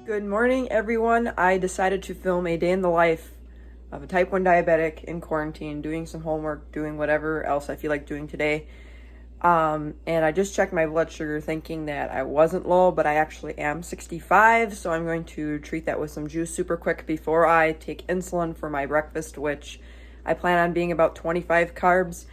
Good morning, everyone. I decided to film a day in the life of a type 1 diabetic in quarantine, doing some homework, doing whatever else I feel like doing today. And I just checked my blood sugar thinking that I wasn't low, but I actually am 65. So I'm going to treat that with some juice super quick before I take insulin for my breakfast, which I plan on being about 25 carbs.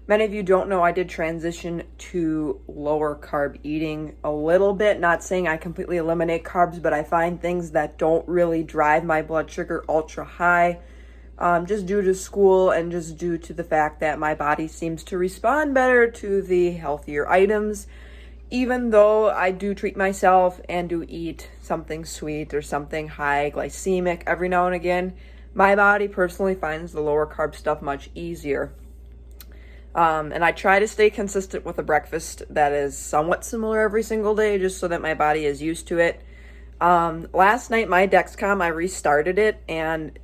Many of you don't know I did transition to lower carb eating a little bit. Not saying I completely eliminate carbs, but I find things that don't really drive my blood sugar ultra high, just due to school and just due to the fact that my body seems to respond better to the healthier items. Even though I do treat myself and do eat something sweet or something high glycemic every now and again, my body personally finds the lower carb stuff much easier. And I try to stay consistent with a breakfast that is somewhat similar every single day, just so that my body is used to it. Last night, my Dexcom, I restarted it, and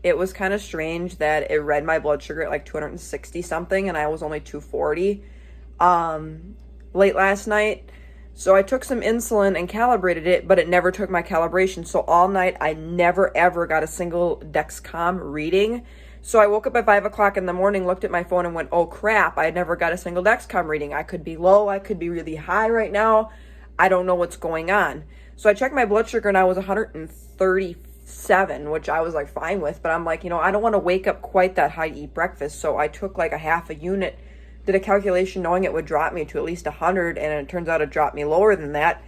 it was kind of strange that it read my blood sugar at like 260 something, and I was only 240 late last night. So I took some insulin and calibrated it, but it never took my calibration. So all night, I never ever got a single Dexcom reading. So I woke up at 5 o'clock in the morning, looked at my phone and went, oh crap, I never got a single Dexcom reading. I could be low, I could be really high right now. I don't know what's going on. So I checked my blood sugar and I was 137, which I was like fine with, but I'm like, I don't want to wake up quite that high to eat breakfast. So I took like a half a unit, did a calculation knowing it would drop me to at least 100, and it turns out it dropped me lower than that.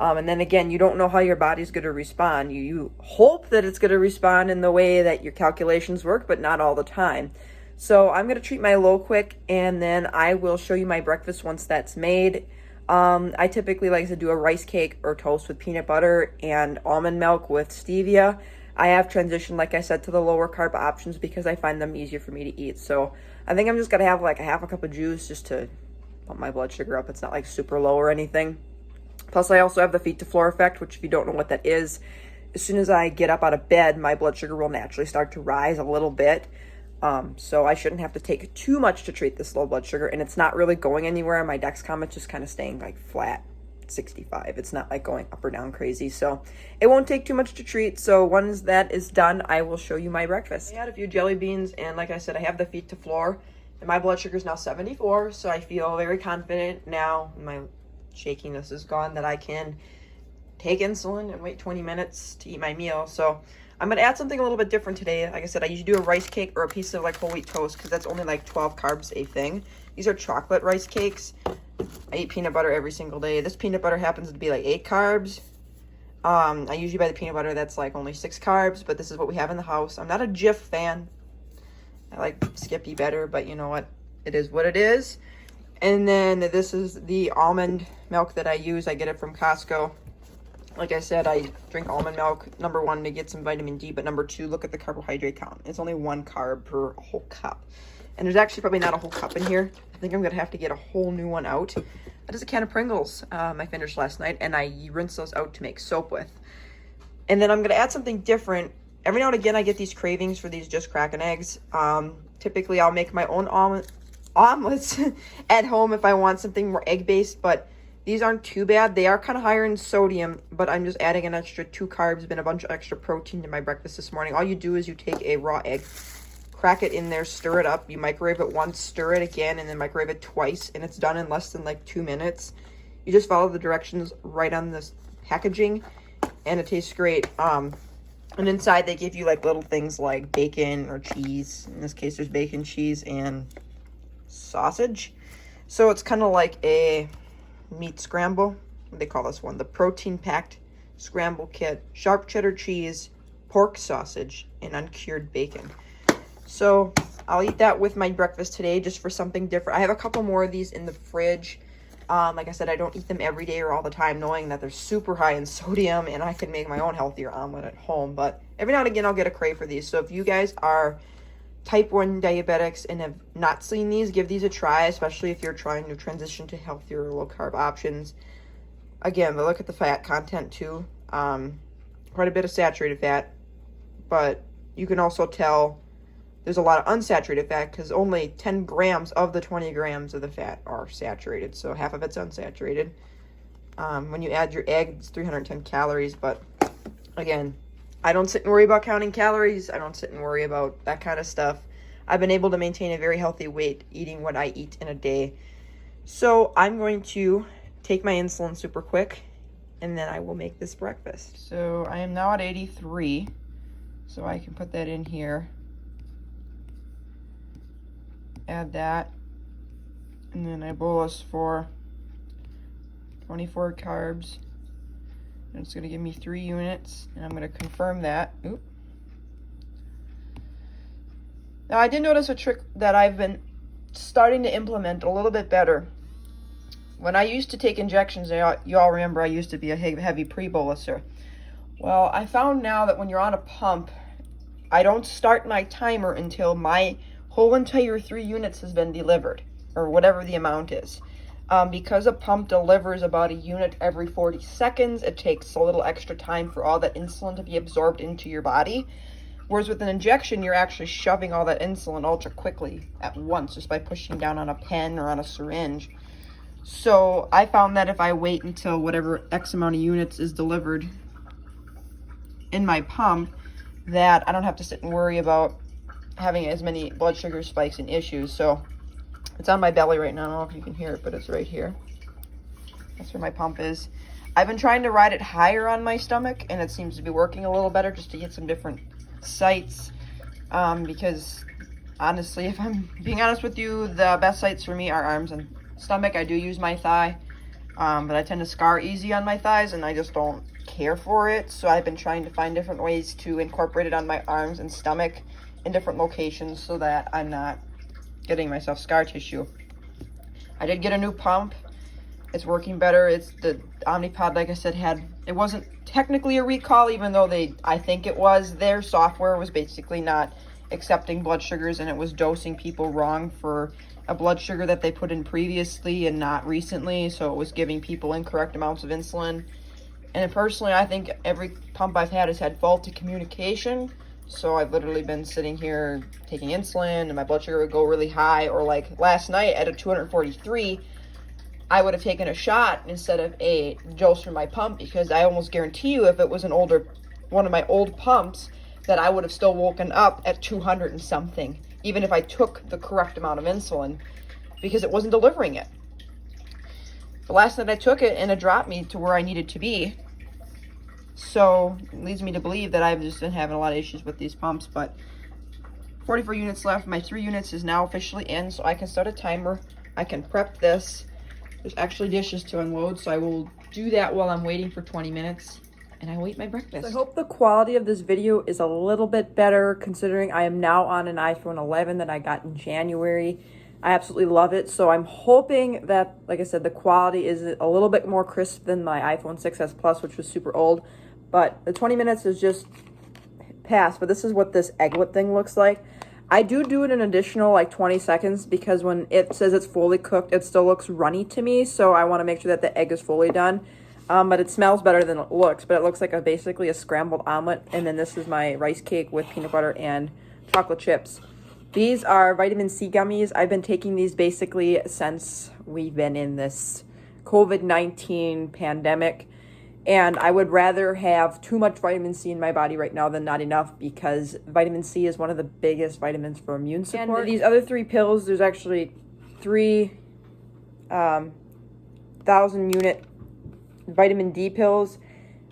And then again, you don't know how your body's going to respond. You hope that it's going to respond in the way that your calculations work, but not all the time. So I'm going to treat my low quick, and then I will show you my breakfast once that's made. I typically like to do a rice cake or toast with peanut butter and almond milk with stevia. I have transitioned, like I said, to the lower carb options because I find them easier for me to eat. So I think I'm just going to have like a half a cup of juice just to pump my blood sugar up. It's not like super low or anything. Plus, I also have the feet to floor effect, which if you don't know what that is, as soon as I get up out of bed, my blood sugar will naturally start to rise a little bit. So I shouldn't have to take too much to treat this low blood sugar, and it's not really going anywhere. My Dexcom, it's just kind of staying like flat 65. It's not like going up or down crazy. So it won't take too much to treat. So once that is done, I will show you my breakfast. I had a few jelly beans, and like I said, I have the feet to floor, and my blood sugar is now 74. So I feel very confident now. My shakiness is gone, that I can take insulin and wait 20 minutes to eat my meal. So I'm going to add something a little bit different today. Like I said, I usually do a rice cake or a piece of like whole wheat toast because that's only like 12 carbs a thing. These are chocolate rice cakes. I eat peanut butter every single day. This peanut butter happens to be like 8 carbs. I usually buy the peanut butter that's like only 6 carbs, but this is what we have in the house. I'm not a Jif fan. I like Skippy better, but you know what? It is what it is. And then this is the almond milk that I use. I get it from Costco. Like I said, I drink almond milk, number 1, to get some vitamin D, but number 2, look at the carbohydrate count. It's only 1 carb per whole cup. And there's actually probably not a whole cup in here. I think I'm going to have to get a whole new one out. That is a can of Pringles I finished last night, and I rinsed those out to make soap with. And then I'm going to add something different. Every now and again, I get these cravings for these just cracking eggs. Typically, I'll make my own omelets at home if I want something more egg-based, but these aren't too bad. They are kind of higher in sodium, but I'm just adding an extra 2 carbs and a bunch of extra protein to my breakfast this morning. All you do is you take a raw egg, crack it in there, stir it up. You microwave it once, stir it again, and then microwave it twice, and it's done in less than like 2 minutes. You just follow the directions right on this packaging, and it tastes great. And inside they give you like little things like bacon or cheese. In this case, there's bacon, cheese, and sausage. So it's kind of like a meat scramble. They call this one the protein packed scramble kit. Sharp cheddar cheese, pork sausage, and uncured bacon. So I'll eat that with my breakfast today just for something different. I have a couple more of these in the fridge. Like I said, I don't eat them every day or all the time, knowing that they're super high in sodium, and I can make my own healthier omelet at home. But every now and again, I'll get a crave for these. So if you guys are type 1 diabetics and have not seen these, give these a try, especially if you're trying to transition to healthier low carb options. Again, but look at the fat content too. Quite a bit of saturated fat, but you can also tell there's a lot of unsaturated fat because only 10 grams of the 20 grams of the fat are saturated, so half of it's unsaturated. When you add your egg, it's 310 calories, but Again, I don't sit and worry about counting calories. I don't sit and worry about that kind of stuff. I've been able to maintain a very healthy weight eating what I eat in a day. So I'm going to take my insulin super quick, and then I will make this breakfast. So I am now at 83, so I can put that in here. Add that, and then I bolus for 24 carbs. And it's going to give me 3 units, and I'm going to confirm that. Oop. Now, I did notice a trick that I've been starting to implement a little bit better. When I used to take injections, you all remember I used to be a heavy pre-boluser. Well, I found now that when you're on a pump, I don't start my timer until my whole entire 3 units has been delivered, or whatever the amount is. Because a pump delivers about a unit every 40 seconds, it takes a little extra time for all that insulin to be absorbed into your body. Whereas with an injection, you're actually shoving all that insulin ultra quickly at once, just by pushing down on a pen or on a syringe. So I found that if I wait until whatever X amount of units is delivered in my pump, that I don't have to sit and worry about having as many blood sugar spikes and issues. So it's on my belly right now. I don't know if you can hear it, but it's right here. That's where my pump is. I've been trying to ride it higher on my stomach, and it seems to be working a little better, just to get some different sites. Because honestly, if I'm being honest with you, the best sites for me are arms and stomach. I do use my thigh, but I tend to scar easy on my thighs, and I just don't care for it. So I've been trying to find different ways to incorporate it on my arms and stomach in different locations so that I'm not getting myself scar tissue. I did get a new pump. It's working better. It's the Omnipod, like I said, it wasn't technically a recall, even though I think it was. Their software was basically not accepting blood sugars, and it was dosing people wrong for a blood sugar that they put in previously and not recently. So it was giving people incorrect amounts of insulin. And personally, I think every pump I've had has had faulty communication. So I've literally been sitting here taking insulin, and my blood sugar would go really high. Or like last night at a 243, I would have taken a shot instead of a dose from my pump, because I almost guarantee you if it was one of my old pumps, that I would have still woken up at 200 and something, even if I took the correct amount of insulin, because it wasn't delivering it. But last night I took it, and it dropped me to where I needed to be. So it leads me to believe that I've just been having a lot of issues with these pumps. But 44 units left. My 3 units is now officially in, so I can start a timer. I can prep this. There's actually dishes to unload, so I will do that while I'm waiting for 20 minutes, and I will eat my breakfast. So I hope the quality of this video is a little bit better, considering I am now on an iPhone 11 that I got in January. I absolutely love it, so I'm hoping that, like I said, the quality is a little bit more crisp than my iPhone 6s Plus, which was super old. But the 20 minutes is just past, but this is what this egglet thing looks like. I do it an additional like 20 seconds, because when it says it's fully cooked, it still looks runny to me. So I want to make sure that the egg is fully done. But it smells better than it looks. But it looks like basically a scrambled omelet. And then this is my rice cake with peanut butter and chocolate chips. These are vitamin C gummies. I've been taking these basically since we've been in this COVID-19 pandemic. And I would rather have too much vitamin C in my body right now than not enough, because vitamin C is one of the biggest vitamins for immune support. And these other 3 pills, there's actually 3,000 unit vitamin D pills.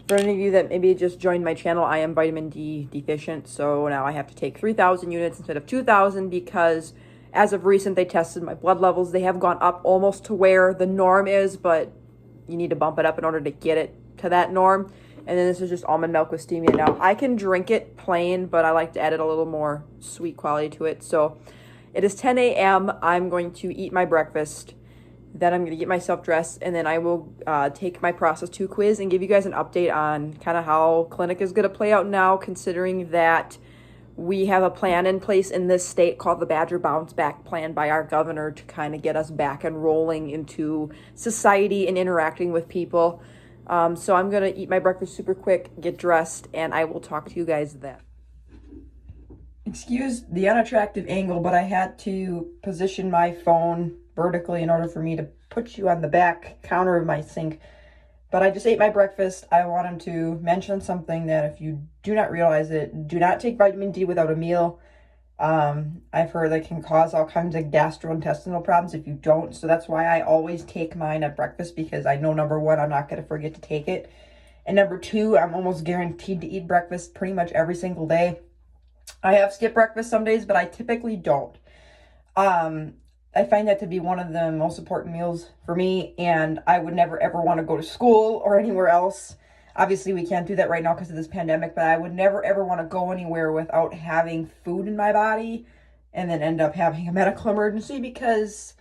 For any of you that maybe just joined my channel, I am vitamin D deficient, so now I have to take 3,000 units instead of 2,000, because as of recent, they tested my blood levels. They have gone up almost to where the norm is, but you need to bump it up in order to get it to that norm. And then this is just almond milk with stevia. Now I can drink it plain, but I like to add it a little more sweet quality to it. So it is 10 a.m. I'm going to eat my breakfast, then I'm going to get myself dressed, and then I will take my process 2 quiz and give you guys an update on kind of how clinic is going to play out now, considering that we have a plan in place in this state called the Badger Bounce Back Plan by our governor to kind of get us back and rolling into society and interacting with people. So I'm going to eat my breakfast super quick, get dressed, and I will talk to you guys then. Excuse the unattractive angle, but I had to position my phone vertically in order for me to put you on the back counter of my sink. But I just ate my breakfast. I wanted to mention something that if you do not realize it, do not take vitamin D without a meal. I've heard that can cause all kinds of gastrointestinal problems if you don't. So that's why I always take mine at breakfast, because I know, number one, I'm not going to forget to take it. And number two, I'm almost guaranteed to eat breakfast pretty much every single day. I have skipped breakfast some days, but I typically don't. I find that to be one of the most important meals for me, and I would never ever want to go to school or anywhere else. Obviously, we can't do that right now because of this pandemic, but I would never ever want to go anywhere without having food in my body and then end up having a medical emergency because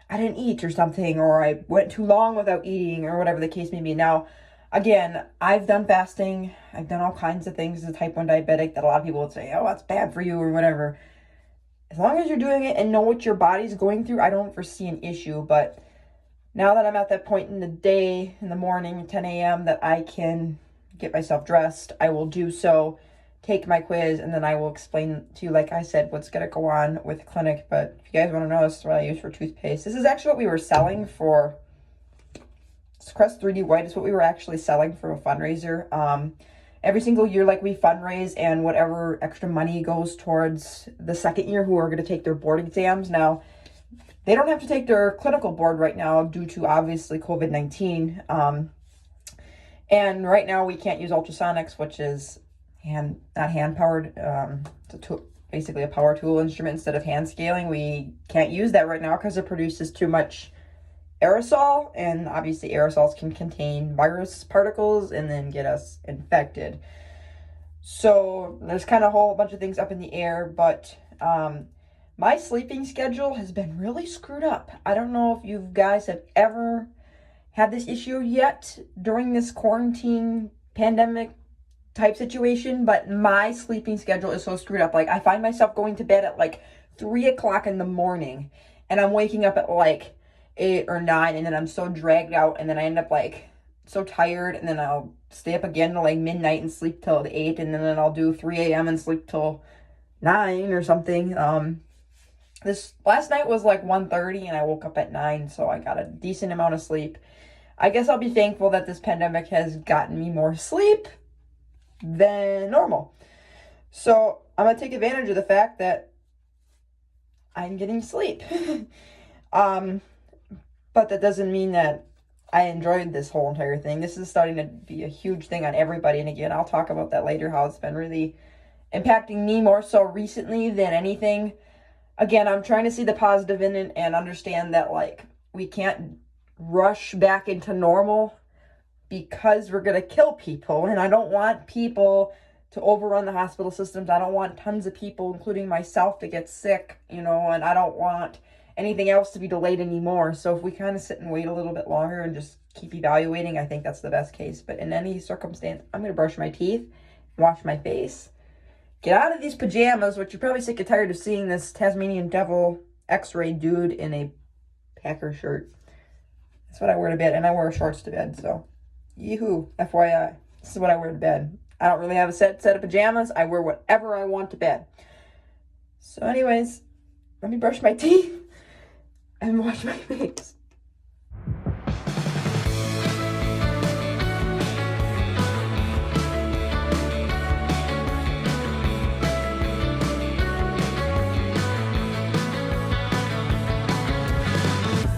I didn't eat or something, or I went too long without eating, or whatever the case may be. Now, again, I've done fasting. I've done all kinds of things as a type 1 diabetic that a lot of people would say, oh, that's bad for you or whatever. As long as you're doing it and know what your body's going through, I don't foresee an issue. But now that I'm at that point in the day, in the morning, 10 a.m., that I can get myself dressed, I will do so, take my quiz, and then I will explain to you, like I said, what's going to go on with the clinic. But if you guys want to know, this is what I use for toothpaste. This is actually what we were selling for. Crest 3D White is what we were actually selling for a fundraiser. Every single year, like, we fundraise, and whatever extra money goes towards the second year who are going to take their board exams. Now, they don't have to take their clinical board right now due to, obviously, COVID-19. And right now we can't use ultrasonics, which is not hand-powered. Basically a power tool instrument instead of hand scaling. We can't use that right now because it produces too much aerosol, and obviously aerosols can contain virus particles and then get us infected. So there's kind of a whole bunch of things up in the air, but my sleeping schedule has been really screwed up. I don't know if you guys have ever had this issue yet during this quarantine pandemic type situation, but my sleeping schedule is so screwed up. Like, I find myself going to bed at like 3 o'clock in the morning, and I'm waking up at like 8 or 9, and then I'm so dragged out, and then I end up like so tired, and then I'll stay up again till like midnight and sleep till 8, and then I'll do 3 a.m. and sleep till 9 or something. This last night was like 1:30, and I woke up at 9, so I got a decent amount of sleep. I guess I'll be thankful that this pandemic has gotten me more sleep than normal. So I'm gonna take advantage of the fact that I'm getting sleep. But that doesn't mean that I enjoyed this whole entire thing. This is starting to be a huge thing on everybody. And again, I'll talk about that later, how it's been really impacting me more so recently than anything. Again, I'm trying to see the positive in it and understand that, like, we can't rush back into normal because we're going to kill people. And I don't want people to overrun the hospital systems. I don't want tons of people, including myself, to get sick, and I don't want anything else to be delayed anymore. So if we kind of sit and wait a little bit longer and just keep evaluating, I think that's the best case. But in any circumstance, I'm going to brush my teeth, wash my face, get out of these pajamas, which you're probably sick and tired of seeing this Tasmanian devil x-ray dude in a Packer shirt. That's what I wear to bed, and I wear shorts to bed, so yee-hoo, FYI. This is what I wear to bed. I don't really have a set of pajamas. I wear whatever I want to bed. So anyways, let me brush my teeth and wash my face.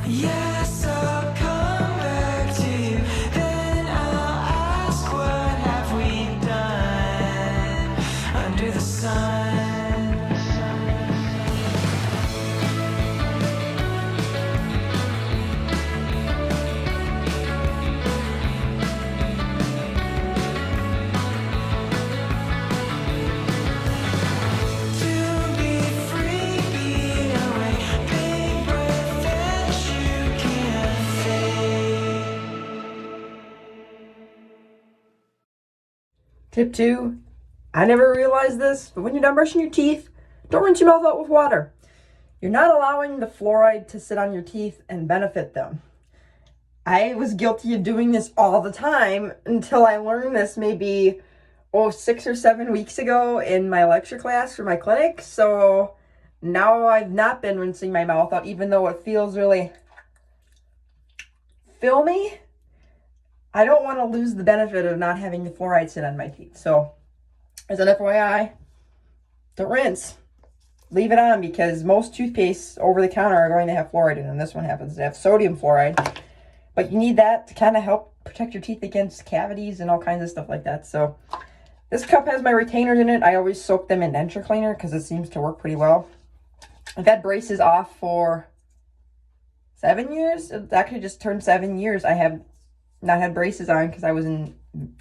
Yes, I'll come back to you. Then I'll ask, what have we done under the sun? To be free, be away, big breath that you can't fake. Tip 2, I never realized this, but when you're done brushing your teeth, don't rinse your mouth out with water. You're not allowing the fluoride to sit on your teeth and benefit them. I was guilty of doing this all the time until I learned this maybe 6 or 7 weeks ago in my lecture class for my clinic. So now I've not been rinsing my mouth out, even though it feels really filmy. I don't want to lose the benefit of not having the fluoride sit on my teeth. So as an FYI, don't rinse. Leave it on, because most toothpastes over the counter are going to have fluoride in them. This one happens to have sodium fluoride. But you need that to kind of help protect your teeth against cavities and all kinds of stuff like that. So this cup has my retainers in it. I always soak them in denture cleaner because it seems to work pretty well. I've had braces off for 7 years. It actually just turned 7 years. I have not had braces on because I was in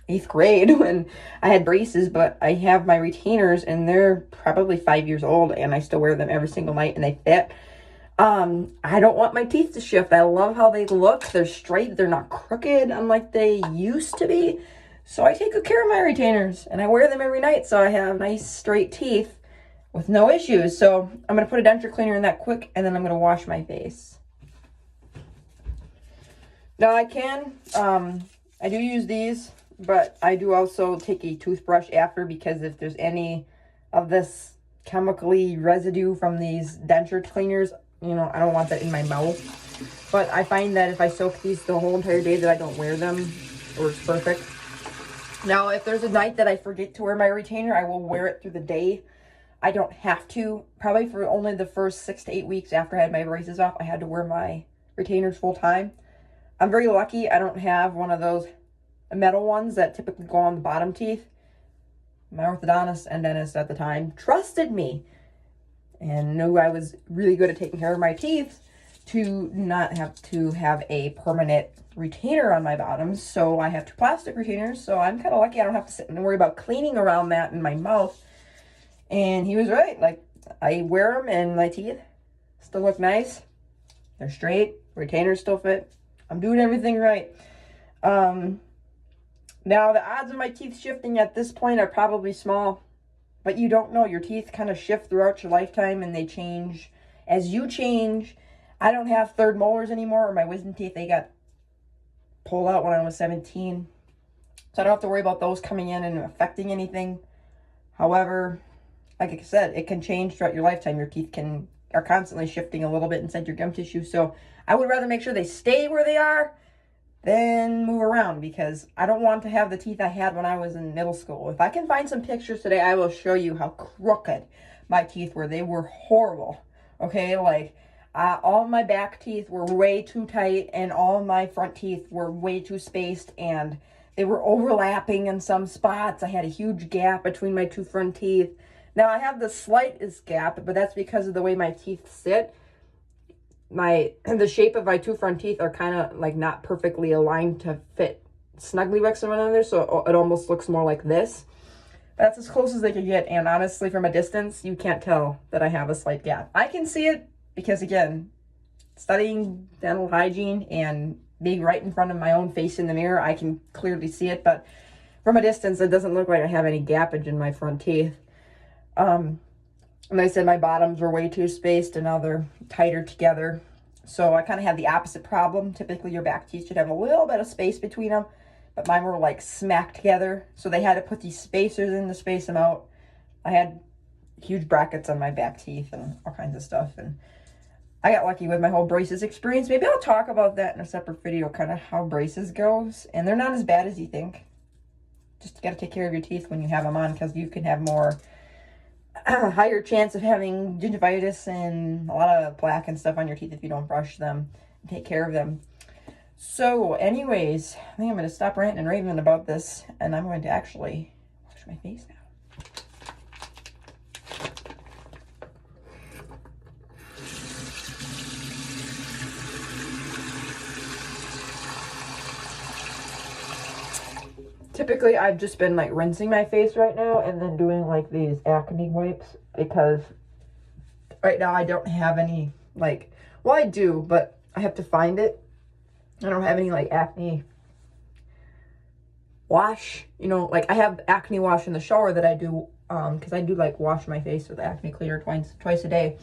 8th grade when I had braces, but I have my retainers and they're probably 5 years old and I still wear them every single night and they fit. I don't want my teeth to shift. I love how they look. They're straight. They're not crooked unlike they used to be. So I take good care of my retainers and I wear them every night so I have nice straight teeth with no issues. So I'm going to put a denture cleaner in that quick and then I'm going to wash my face. Now I do use these, but I do also take a toothbrush after, because if there's any of this chemically residue from these denture cleaners, you know, I don't want that in my mouth. But I find that if I soak these the whole entire day that I don't wear them, it works perfect. Now, if there's a night that I forget to wear my retainer, I will wear it through the day. I don't have to. Probably for only the first 6 to 8 weeks after I had my braces off, I had to wear my retainers full time. I'm very lucky I don't have one of those metal ones that typically go on the bottom teeth. My orthodontist and dentist at the time trusted me and knew I was really good at taking care of my teeth to not have to have a permanent retainer on my bottoms. So I have 2 plastic retainers. So I'm kind of lucky I don't have to sit and worry about cleaning around that in my mouth. And he was right. Like, I wear them and my teeth still look nice. They're straight. Retainers still fit. I'm doing everything right. Now, the odds of my teeth shifting at this point are probably small, but you don't know. Your teeth kind of shift throughout your lifetime and they change as you change. I don't have third molars anymore, or my wisdom teeth. They got pulled out when I was 17. So I don't have to worry about those coming in and affecting anything. However, like I said, it can change throughout your lifetime. Your teeth are constantly shifting a little bit inside your gum tissue. So I would rather make sure they stay where they are than move around, because I don't want to have the teeth I had when I was in middle school. If I can find some pictures today, I will show you how crooked my teeth were. They were horrible. Okay, like all my back teeth were way too tight and all my front teeth were way too spaced and they were overlapping in some spots. I had a huge gap between my 2 front teeth. Now I have the slightest gap, but that's because of the way my teeth sit. The shape of my 2 front teeth are kind of like not perfectly aligned to fit snugly next to one another, so it almost looks more like this. That's as close as they could get, and honestly, from a distance, you can't tell that I have a slight gap. I can see it because, again, studying dental hygiene and being right in front of my own face in the mirror, I can clearly see it, but from a distance, it doesn't look like I have any gappage in my front teeth. And I said my bottoms were way too spaced and now they're tighter together. So I kind of had the opposite problem. Typically your back teeth should have a little bit of space between them, but mine were like smacked together. So they had to put these spacers in to space them out. I had huge brackets on my back teeth and all kinds of stuff. And I got lucky with my whole braces experience. Maybe I'll talk about that in a separate video, kind of how braces goes. And they're not as bad as you think. Just you got to take care of your teeth when you have them on, because you can have more higher chance of having gingivitis and a lot of plaque and stuff on your teeth if you don't brush them and take care of them. So anyways, I think I'm going to stop ranting and raving about this, and I'm going to actually wash my face now. Typically, I've just been like rinsing my face right now and then doing like these acne wipes, because right now I don't have any well, I do, but I have to find it. I don't have any like acne wash, like I have acne wash in the shower that I do, because I do like wash my face with acne cleaner twice a day.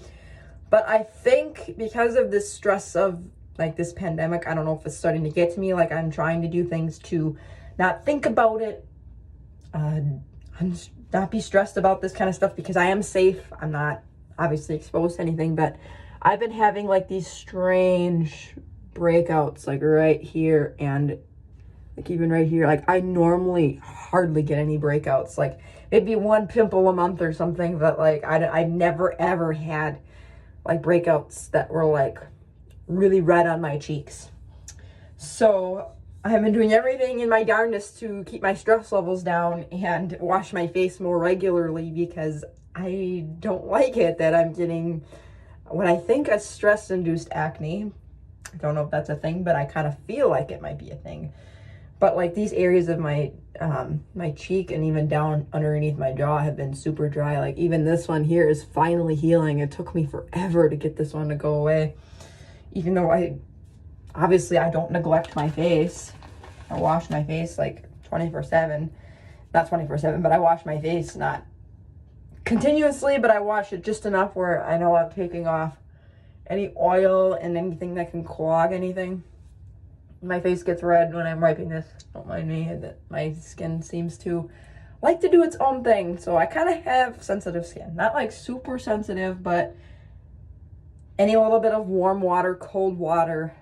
But I think because of this stress of like this pandemic, I don't know if it's starting to get to me, like I'm trying to do things to not think about it, not be stressed about this kind of stuff, because I am safe. I'm not obviously exposed to anything, but I've been having like these strange breakouts like right here and Like even right here, like I normally hardly get any breakouts, like maybe one pimple a month or something, but like I never ever had like breakouts that were like really red on my cheeks. So I have been doing everything in my darndest to keep my stress levels down and wash my face more regularly, because I don't like it that I'm getting what I think is stress-induced acne. I don't know if that's a thing, but I kind of feel like it might be a thing. But like these areas of my my cheek and even down underneath my jaw have been super dry. Like even this one here is finally healing. It took me forever to get this one to go away. Even though I don't neglect my face. I wash my face like 24/7. Not 24/7, but I wash my face not continuously, but I wash it just enough where I know I'm taking off any oil and anything that can clog anything. My face gets red when I'm wiping this. Don't mind me, that my skin seems to like to do its own thing. So I kind of have sensitive skin. Not like super sensitive, but any little bit of warm water, cold water,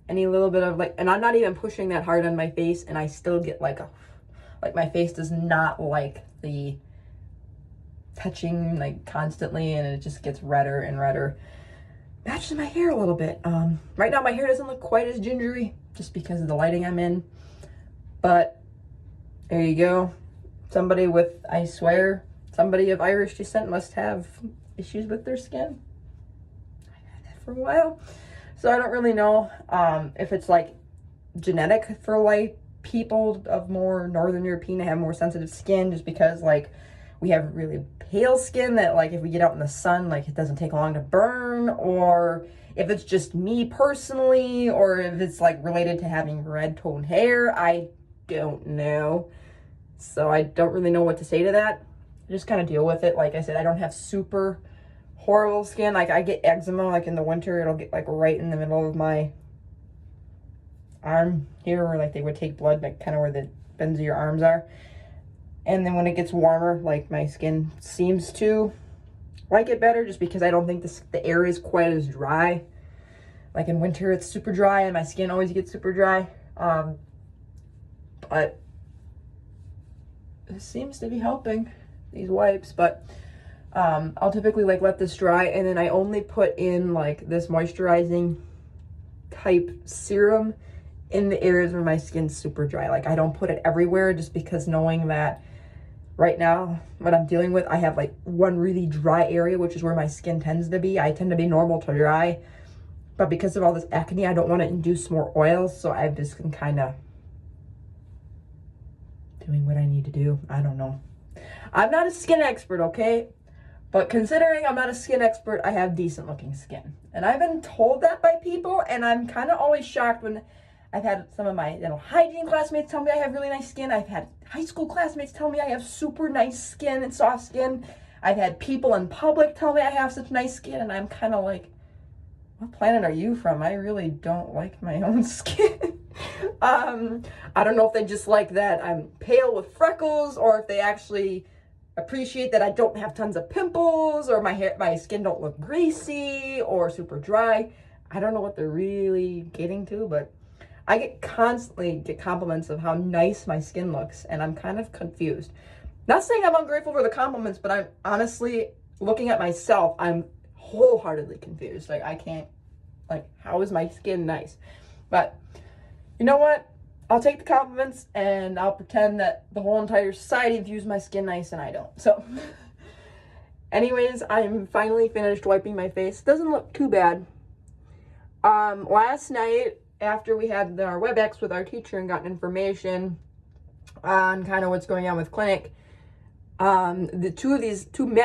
any little bit of like, and I'm not even pushing that hard on my face, and I still get like my face does not like the touching like constantly, and it just gets redder and redder. Matches my hair a little bit. Right now my hair doesn't look quite as gingery just because of the lighting I'm in, but there you go. Somebody I swear, somebody of Irish descent must have issues with their skin. I've had that for a while, so I don't really know if it's like genetic for like people of more Northern European to have more sensitive skin, just because like we have really pale skin that like if we get out in the sun, like it doesn't take long to burn, or if it's just me personally, or if it's like related to having red toned hair. I don't know. So I don't really know what to say to that. I just kind of deal with it. Like I said, I don't have super horrible skin. Like I get eczema, like in the winter, it'll get like right in the middle of my arm here, where like they would take blood, like kind of where the bends of your arms are. And then when it gets warmer, like my skin seems to like it better, just because I don't think the air is quite as dry. Like in winter, it's super dry, and my skin always gets super dry. But it seems to be helping, these wipes. But I'll typically like let this dry, and then I only put in like this moisturizing type serum in the areas where my skin's super dry. Like I don't put it everywhere, just because knowing that right now what I'm dealing with, I have like one really dry area, which is where my skin tends to be. I tend to be normal to dry, but because of all this acne, I don't want to induce more oil, so I've just been kind of doing what I need to do. I don't know. I'm not a skin expert, okay? But considering I'm not a skin expert, I have decent looking skin. And I've been told that by people, and I'm kind of always shocked when I've had some of my dental hygiene classmates tell me I have really nice skin. I've had high school classmates tell me I have super nice skin and soft skin. I've had people in public tell me I have such nice skin, and I'm kind of like, what planet are you from? I really don't like my own skin. I don't know if they just like that I'm pale with freckles, or if they actually appreciate that I don't have tons of pimples, or my skin don't look greasy or super dry. I don't know what they're really getting to, but I constantly get compliments of how nice my skin looks, and I'm kind of confused. Not saying I'm ungrateful for the compliments, but I'm honestly, looking at myself, I'm wholeheartedly confused. Like I can't, like, how is my skin nice? But you know what? I'll take the compliments, and I'll pretend that the whole entire society views my skin nice and I don't. So anyways, I'm finally finished wiping my face. Doesn't look too bad. Last night, after we had our WebEx with our teacher and gotten information on kind of what's going on with clinic, the two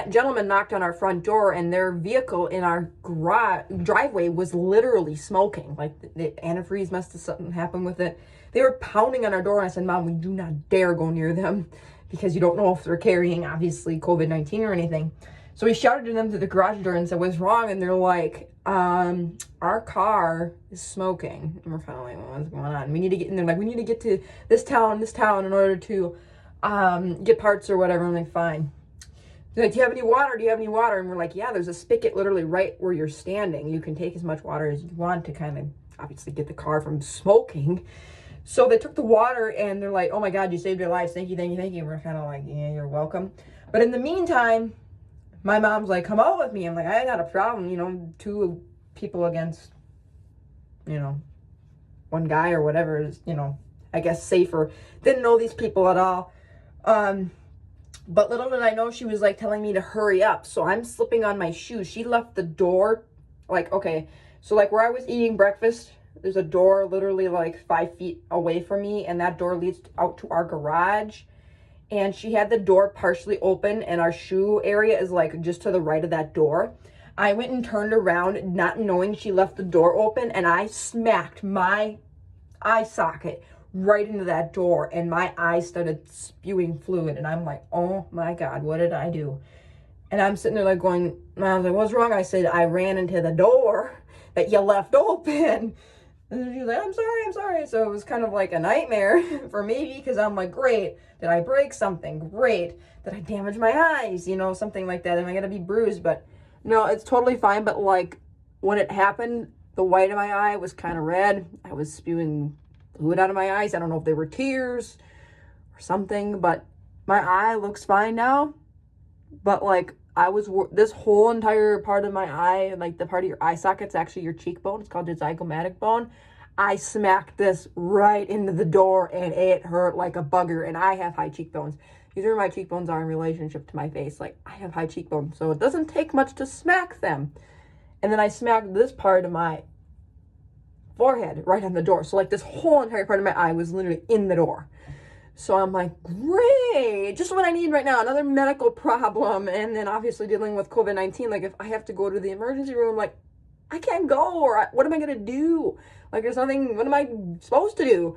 gentlemen knocked on our front door, and their vehicle in our driveway was literally smoking. Like the antifreeze must have something happened with it. They were pounding on our door, and I said, "Mom, we do not dare go near them, because you don't know if they're carrying, obviously, COVID-19 or anything." So we shouted to them through the garage door and said, "What's wrong?" And they're like, "Our car is smoking." And we're kind of like, well, what's going on? We need to get in there. Like, we need to get to this town in order to get parts or whatever. I'm like, fine. They're like, do you have any water? Do you have any water? And we're like, yeah, there's a spigot literally right where you're standing. You can take as much water as you want to kind of obviously get the car from smoking. So they took the water and they're like, oh my God, you saved your lives. Thank you, thank you, thank you. And we're kind of like, yeah, you're welcome. But in the meantime, my mom's like, come out with me. I'm like, I ain't got a problem, you know, 2 people against, you know, 1 guy or whatever is, you know, I guess safer. Didn't know these people at all. But little did I know she was like telling me to hurry up. So I'm slipping on my shoes. She left the door, like, okay. So like where I was eating breakfast, there's a door literally like 5 feet away from me. And that door leads out to our garage. And she had the door partially open and our shoe area is like just to the right of that door. I went and turned around not knowing she left the door open, and I smacked my eye socket right into that door, and my eyes started spewing fluid. And I'm like, oh my God, what did I do? And I'm sitting there like going, I was like, what's wrong? I said, I ran into the door that you left open. And she's like, I'm sorry. So it was kind of like a nightmare for me, because I'm like, great, did I break something? Great, did I damage my eyes? You know, something like that. Am I gonna be bruised? But no, it's totally fine. But like when it happened, the white of my eye was kind of red. I was spewing fluid out of my eyes. I don't know if they were tears or something, but my eye looks fine now. But like this whole entire part of my eye, like the part of your eye socket's actually your cheekbone. It's called your zygomatic bone. I smacked this right into the door and it hurt like a bugger. And I have high cheekbones. These are where my cheekbones are in relationship to my face. Like I have high cheekbones, so it doesn't take much to smack them. And then I smacked this part of my forehead right on the door. So like this whole entire part of my eye was literally in the door. So I'm like, great, just what I need right now, another medical problem. And then obviously dealing with COVID-19, like if I have to go to the emergency room, like I can't go, or what am I gonna do? Like there's nothing, what am I supposed to do?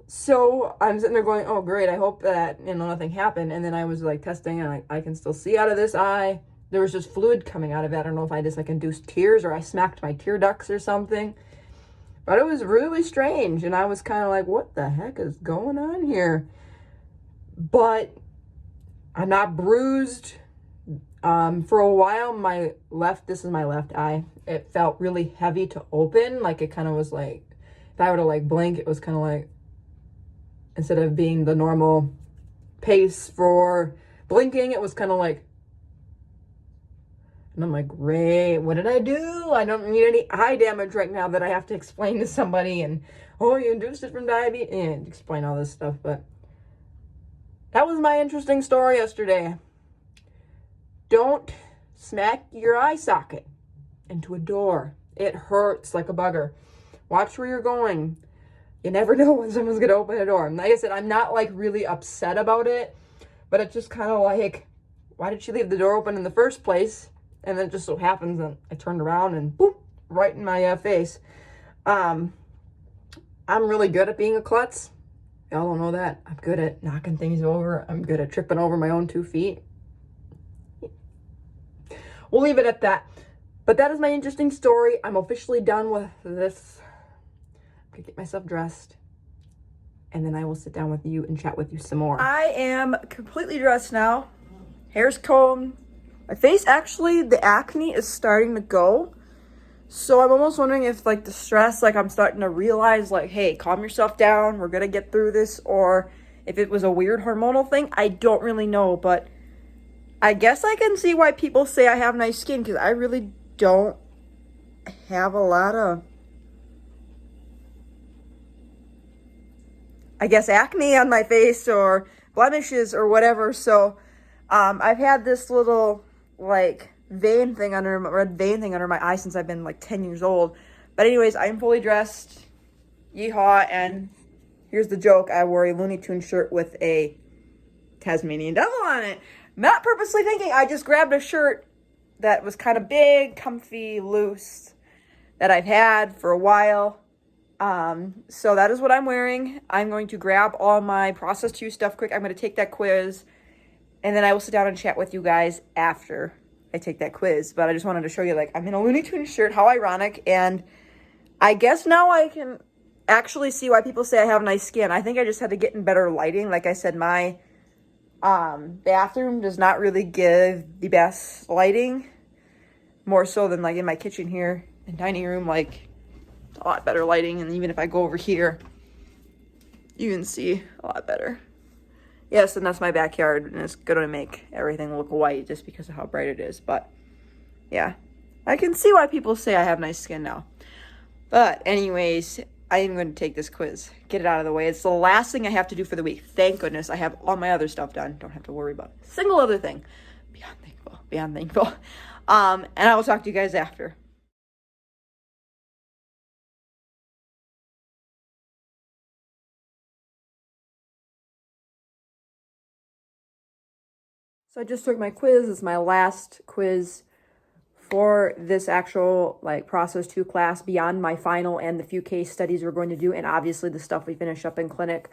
So I'm sitting there going, oh great, I hope that, you know, nothing happened. And then I was like testing, and I can still see out of this eye. There was just fluid coming out of it. I don't know if I just like induced tears or I smacked my tear ducts or something. But it was really strange, and I was kind of like, what the heck is going on here? But I'm not bruised. For a while, this is my left eye, it felt really heavy to open. Like it kind of was like, if I were to like blink, it was kind of like, instead of being the normal pace for blinking, it was kind of like, and I'm like, great, what did I do? I don't need any eye damage right now that I have to explain to somebody, and, oh, you induced it from diabetes, and explain all this stuff. But that was my interesting story yesterday. Don't smack your eye socket into a door. It hurts like a bugger. Watch where you're going. You never know when someone's going to open a door. And like I said, I'm not like really upset about it, but it's just kind of like, why did she leave the door open in the first place? And then it just so happens that I turned around and boop, right in my face. I'm really good at being a klutz. Y'all don't know that. I'm good at knocking things over. I'm good at tripping over my own 2 feet. We'll leave it at that. But that is my interesting story. I'm officially done with this. I'm gonna get myself dressed, and then I will sit down with you and chat with you some more. I am completely dressed now. Hair's combed. My face, actually, the acne is starting to go. So I'm almost wondering if, like, the stress, like, I'm starting to realize, like, hey, calm yourself down. We're going to get through this. Or if it was a weird hormonal thing, I don't really know. But I guess I can see why people say I have nice skin, because I really don't have a lot of, I guess, acne on my face or blemishes or whatever. So I've had this little like red vein thing under my eye since I've been like 10 years old. But anyways, I'm fully dressed. Yeehaw. And here's the joke. I wore a Looney Tunes shirt with a Tasmanian devil on it. Not purposely thinking. I just grabbed a shirt that was kind of big, comfy, loose, that I've had for a while. So that is what I'm wearing. I'm going to grab all my process 2 stuff quick. I'm going to take that quiz, and then I will sit down and chat with you guys after I take that quiz. But I just wanted to show you, like, I'm in a Looney Tunes shirt. How ironic. And I guess now I can actually see why people say I have nice skin. I think I just had to get in better lighting. Like I said, my bathroom does not really give the best lighting. More so than, like, in my kitchen here and dining room. Like, a lot better lighting. And even if I go over here, You can see a lot better. Yes, and that's my backyard, and it's gonna make everything look white just because of how bright it is. But yeah, I can see why people say I have nice skin now. But anyways, I am going to take this quiz, get it out of the way. It's the last thing I have to do for the week. Thank goodness I have all my other stuff done. Don't have to worry about a single other thing. Beyond thankful, beyond thankful. And I will talk to you guys after. So I just took my quiz. It's my last quiz for this actual like process 2 class beyond my final and the few case studies we're going to do, and obviously the stuff we finish up in clinic.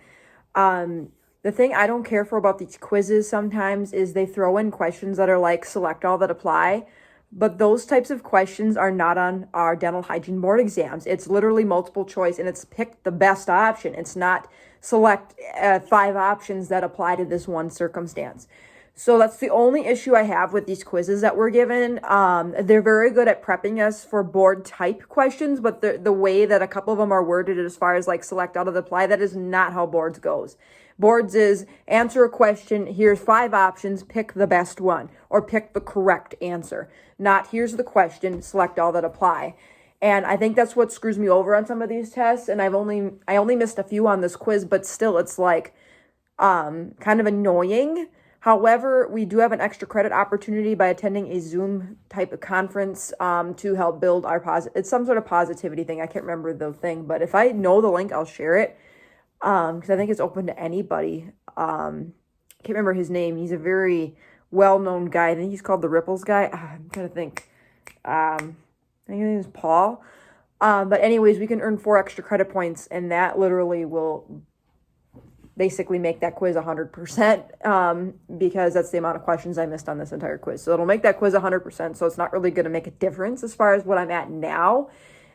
The thing I don't care for about these quizzes sometimes is they throw in questions that are like select all that apply, but those types of questions are not on our dental hygiene board exams. It's literally multiple choice, and it's pick the best option. It's not select 5 options that apply to this one circumstance. So that's the only issue I have with these quizzes that we're given. They're very good at prepping us for board type questions, but the way that a couple of them are worded as far as like select out of the apply, that is not how boards goes. Boards is answer a question, here's 5 options, pick the best one, or pick the correct answer. Not here's the question, select all that apply. And I think that's what screws me over on some of these tests. And I only missed a few on this quiz, but still it's like kind of annoying. However, we do have an extra credit opportunity by attending a Zoom type of conference to help build our it's some sort of positivity thing. I can't remember the thing, but if I know the link, I'll share it because I think it's open to anybody. Can't remember his name. He's a very well-known guy. I think he's called the Ripples guy. I'm trying to think. I think his name is Paul. But anyways, we can earn 4 extra credit points, and that literally will basically make that quiz 100% because that's the amount of questions I missed on this entire quiz. So it'll make that quiz 100%. So it's not really going to make a difference as far as what I'm at now.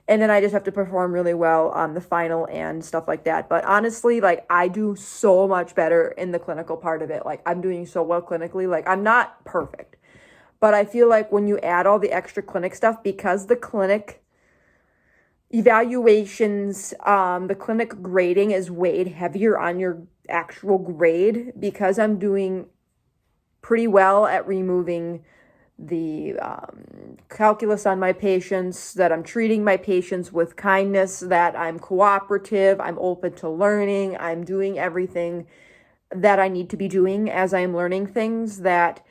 And then I just have to perform really well on the final and stuff like that. But honestly, like I do so much better in the clinical part of it. Like I'm doing so well clinically. Like I'm not perfect, but I feel like when you add all the extra clinic stuff, because the clinic evaluations, the clinic grading is weighed heavier on your actual grade, because I'm doing pretty well at removing the calculus on my patients, that I'm treating my patients with kindness, that I'm cooperative, I'm open to learning, I'm doing everything that I need to be doing as I'm learning things, that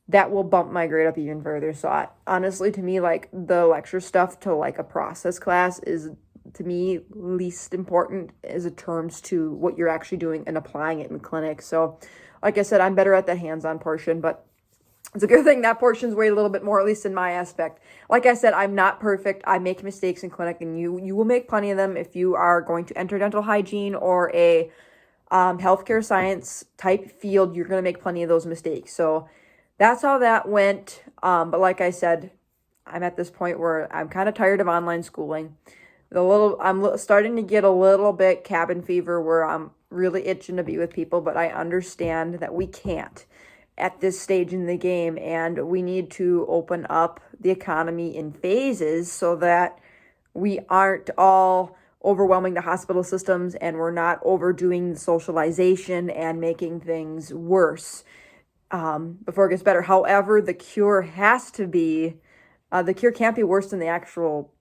will bump my grade up even further. So honestly, to me, like the lecture stuff to like a process class is, to me, least important as it terms to what you're actually doing and applying it in clinic. So like I said, I'm better at that hands-on portion, but it's a good thing that portion's weighed a little bit more, at least in my aspect. Like I said, I'm not perfect. I make mistakes in clinic, and you will make plenty of them if you are going to enter dental hygiene or a healthcare science type field. You're going to make plenty of those mistakes. So that's how that went. But like I said, I'm at this point where I'm kind of tired of online schooling. I'm starting to get a little bit cabin fever where I'm really itching to be with people, but I understand that we can't at this stage in the game, and we need to open up the economy in phases so that we aren't all overwhelming the hospital systems and we're not overdoing the socialization and making things worse before it gets better. However, the cure has to be, the cure can't be worse than the actual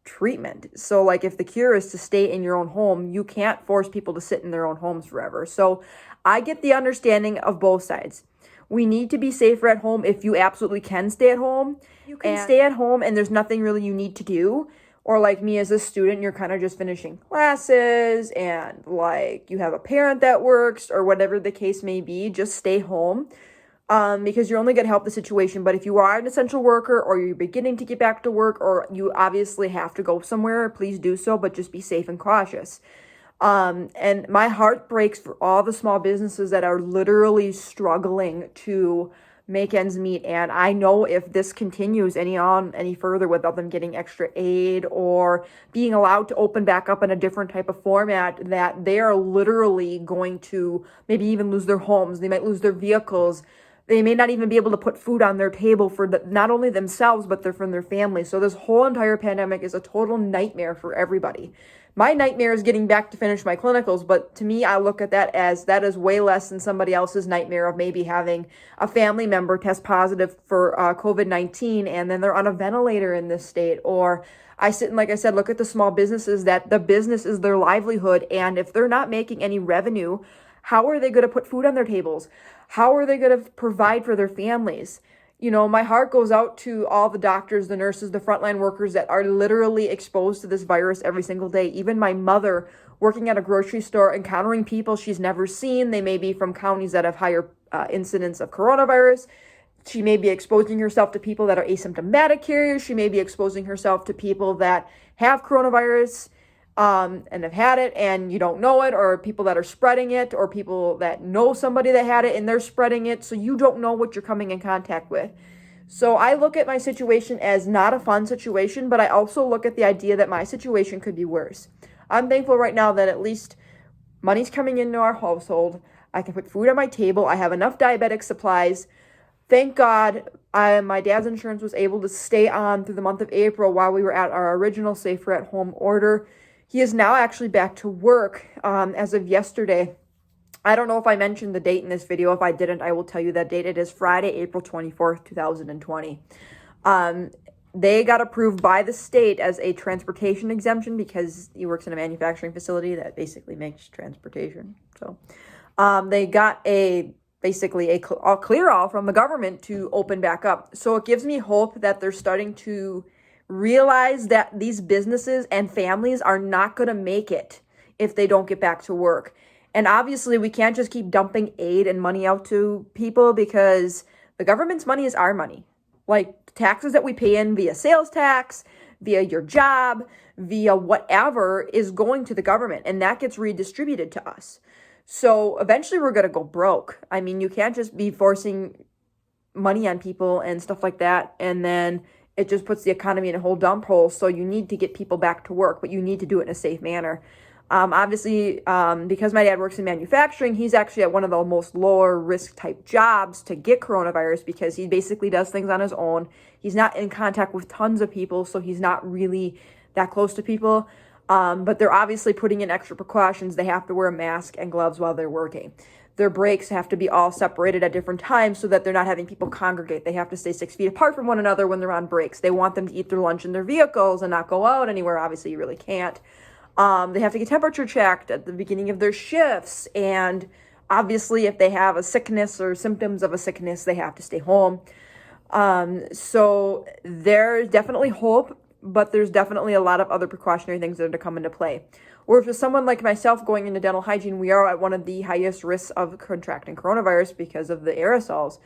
treatment. So like if the cure is to stay in your own home, you can't force people to sit in their own homes forever. So I get the understanding of both sides. We need to be safer at home. If you absolutely can stay at home, you can stay at home and there's nothing really you need to do. Or like me as a student, you're kind of just finishing classes and like you have a parent that works or whatever the case may be, just stay home because you're only going to help the situation. But if you are an essential worker or you're beginning to get back to work or you obviously have to go somewhere, please do so, but just be safe and cautious. And my heart breaks for all the small businesses that are literally struggling to make ends meet. And I know if this continues any further without them getting extra aid or being allowed to open back up in a different type of format, that they are literally going to maybe even lose their homes. They might lose their vehicles They may not even be able to put food on their table for not only themselves, but from their families. So this whole entire pandemic is a total nightmare for everybody. My nightmare is getting back to finish my clinicals, but to me, I look at that is way less than somebody else's nightmare of maybe having a family member test positive for COVID-19 and then they're on a ventilator in this state. Or I sit and, like I said, look at the small businesses that the business is their livelihood. And if they're not making any revenue, how are they going to put food on their tables? How are they going to provide for their families? You know, my heart goes out to all the doctors, the nurses, the frontline workers that are literally exposed to this virus every single day. Even my mother working at a grocery store, encountering people she's never seen. They may be from counties that have higher incidence of coronavirus. She may be exposing herself to people that are asymptomatic carriers. She may be exposing herself to people that have coronavirus and have had it and you don't know it, or people that are spreading it, or people that know somebody that had it and they're spreading it. So you don't know what you're coming in contact with. So I look at my situation as not a fun situation, but I also look at the idea that my situation could be worse. I'm thankful right now that at least money's coming into our household. I can put food on my table. I have enough diabetic supplies. Thank God my dad's insurance was able to stay on through the month of April while we were at our original safer at home order. He is now actually back to work as of yesterday. I don't know if I mentioned the date in this video. If I didn't, I will tell you that date. It is Friday, April 24th, 2020. They got approved by the state as a transportation exemption because he works in a manufacturing facility that basically makes transportation. So they got basically a clear all from the government to open back up. So it gives me hope that they're starting to realize that these businesses and families are not going to make it if they don't get back to work. And obviously, we can't just keep dumping aid and money out to people because the government's money is our money. Like taxes that we pay in via sales tax, via your job, via whatever is going to the government, and that gets redistributed to us. So eventually we're going to go broke. I mean, you can't just be forcing money on people and stuff like that, and then it just puts the economy in a whole dump hole. So you need to get people back to work, but you need to do it in a safe manner. Obviously, because my dad works in manufacturing, he's actually at one of the most lower risk type jobs to get coronavirus because he basically does things on his own. He's not in contact with tons of people, so he's not really that close to people. But they're obviously putting in extra precautions. They have to wear a mask and gloves while they're working. Their breaks have to be all separated at different times so that they're not having people congregate. They have to stay 6 feet apart from one another when they're on breaks. They want them to eat their lunch in their vehicles and not go out anywhere. Obviously, you really can't. They have to get temperature checked at the beginning of their shifts. And obviously, if they have a sickness or symptoms of a sickness, they have to stay home. So there's definitely hope, but there's definitely a lot of other precautionary things that are to come into play. Or if it's someone like myself going into dental hygiene, we are at one of the highest risks of contracting coronavirus because of the aerosols.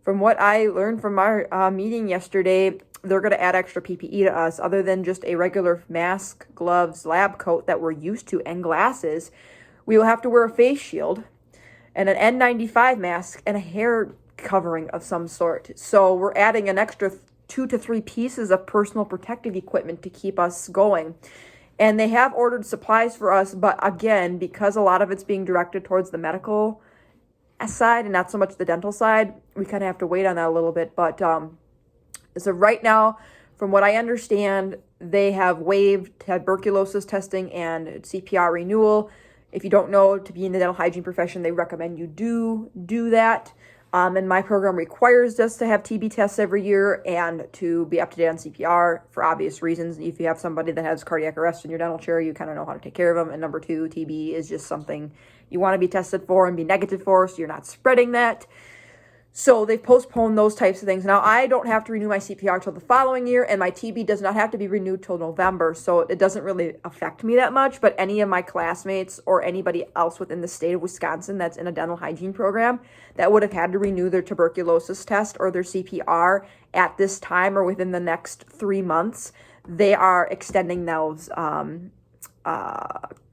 From what I learned from our meeting yesterday, they're going to add extra PPE to us other than just a regular mask, gloves, lab coat that we're used to, and glasses. We will have to wear a face shield and an N95 mask and a hair covering of some sort. So we're adding an extra 2 to 3 pieces of personal protective equipment to keep us going. And they have ordered supplies for us, but again, because a lot of it's being directed towards the medical side and not so much the dental side, we kind of have to wait on that a little bit. But so right now, from what I understand, they have waived tuberculosis testing and CPR renewal. If you don't know, to be in the dental hygiene profession, they recommend you do that. And my program requires us to have TB tests every year and to be up to date on CPR for obvious reasons. If you have somebody that has cardiac arrest in your dental chair, you kind of know how to take care of them. And number 2, TB is just something you want to be tested for and be negative for, so you're not spreading that. So they've postponed those types of things. Now, I don't have to renew my CPR till the following year, and my TB does not have to be renewed till November, so it doesn't really affect me that much. But any of my classmates or anybody else within the state of Wisconsin that's in a dental hygiene program that would have had to renew their tuberculosis test or their CPR at this time or within the next 3 months, they are extending those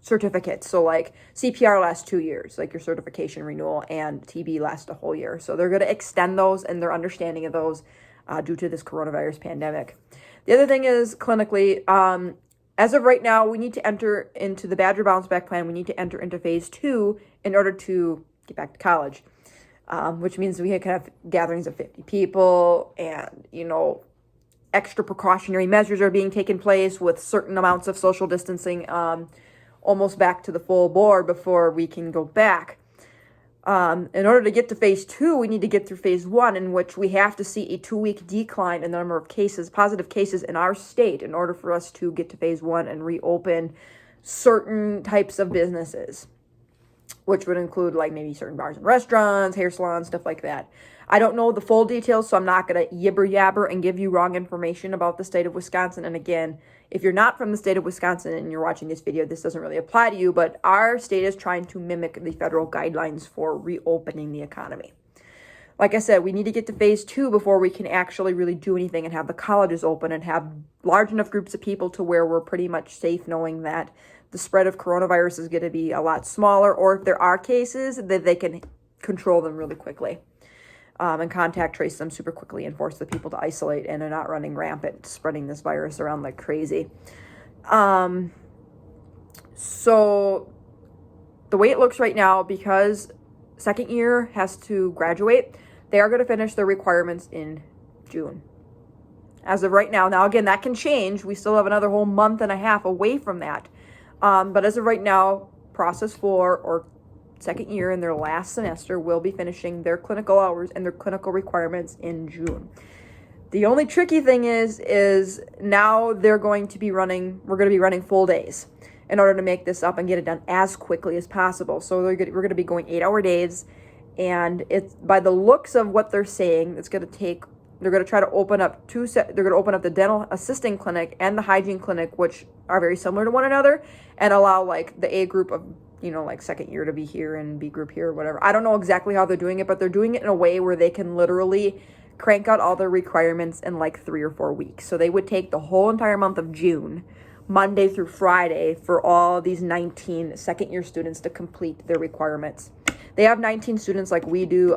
certificates. So like CPR lasts 2 years, like your certification renewal, and TB lasts a whole year. So they're going to extend those and their understanding of those due to this coronavirus pandemic. The other thing is clinically, as of right now, we need to enter into the Badger bounce back plan. We need to enter into phase 2 in order to get back to college. which means we can have gatherings of 50 people, and, extra precautionary measures are being taken place with certain amounts of social distancing, almost back to the full board before we can go back. In order to get to phase 2, we need to get through phase 1, in which we have to see a 2-week decline in the number of cases, positive cases in our state, in order for us to get to phase 1 and reopen certain types of businesses, which would include like maybe certain bars and restaurants, hair salons, stuff like that. I don't know the full details, so I'm not going to yibber yabber and give you wrong information about the state of Wisconsin. And again, if you're not from the state of Wisconsin and you're watching this video, this doesn't really apply to you, but our state is trying to mimic the federal guidelines for reopening the economy. Like I said, we need to get to phase 2 before we can actually really do anything and have the colleges open and have large enough groups of people to where we're pretty much safe, knowing that the spread of coronavirus is going to be a lot smaller, or if there are cases, that they can control them really quickly, and contact trace them super quickly and force the people to isolate, and they're not running rampant, spreading this virus around like crazy. So the way it looks right now, because second year has to graduate, they are going to finish their requirements in June. As of right now. Now, again, that can change. We still have another whole month and a half away from that. But as of right now, process 4 or second year in their last semester will be finishing their clinical hours and their clinical requirements in June. The only tricky thing is now we're going to be running full days in order to make this up and get it done as quickly as possible. So we're going to be going 8-hour days, and it's, by the looks of what they're saying, they're going to try to open up they're going to open up the dental assisting clinic and the hygiene clinic, which are very similar to one another, and allow like the A group of, like second year to be here and B group here or whatever. I don't know exactly how they're doing it, but they're doing it in a way where they can literally crank out all their requirements in like 3 or 4 weeks. So they would take the whole entire month of June, Monday through Friday, for all these 19 second year students to complete their requirements. They have 19 students like we do.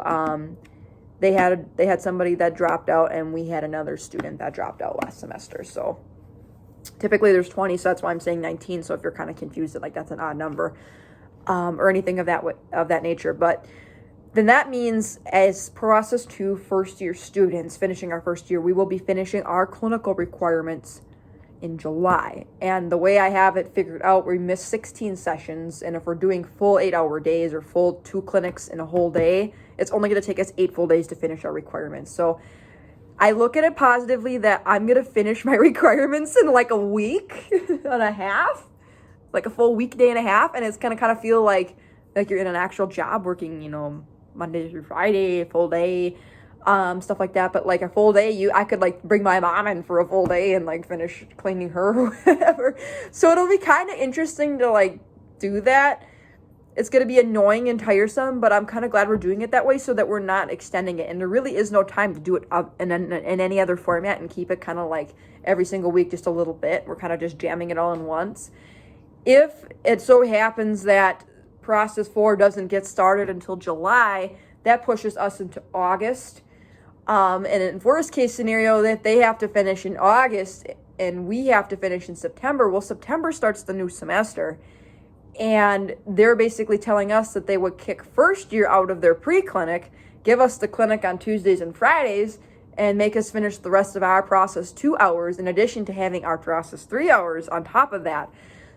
They had somebody that dropped out, and we had another student that dropped out last semester. So typically there's 20, so that's why I'm saying 19. So if you're kind of confused, like that's an odd number, or anything of that nature. But then that means, as process 2 first year students finishing our first year, we will be finishing our clinical requirements in July. And the way I have it figured out, we miss 16 sessions, and if we're doing full 8-hour days or full 2 clinics in a whole day, it's only going to take us 8 full days to finish our requirements. So I look at it positively that I'm going to finish my requirements in like a week and a half, like a full weekday and a half, and it's going to kind of feel like you're in an actual job working, Monday through Friday, full day, stuff like that. But like a full day, I could like bring my mom in for a full day and like finish cleaning her or whatever. So it'll be kind of interesting to like do that. It's going to be annoying and tiresome, but I'm kind of glad we're doing it that way so that we're not extending it. And there really is no time to do it in any other format and keep it kind of like every single week, just a little bit. We're kind of just jamming it all in once. If it so happens that process 4 doesn't get started until July, that pushes us into August. And in worst case scenario, that they have to finish in August and we have to finish in September. Well, September starts the new semester, and they're basically telling us that they would kick first year out of their pre-clinic, give us the clinic on Tuesdays and Fridays, and make us finish the rest of our process 2 hours, in addition to having our process 3 hours on top of that.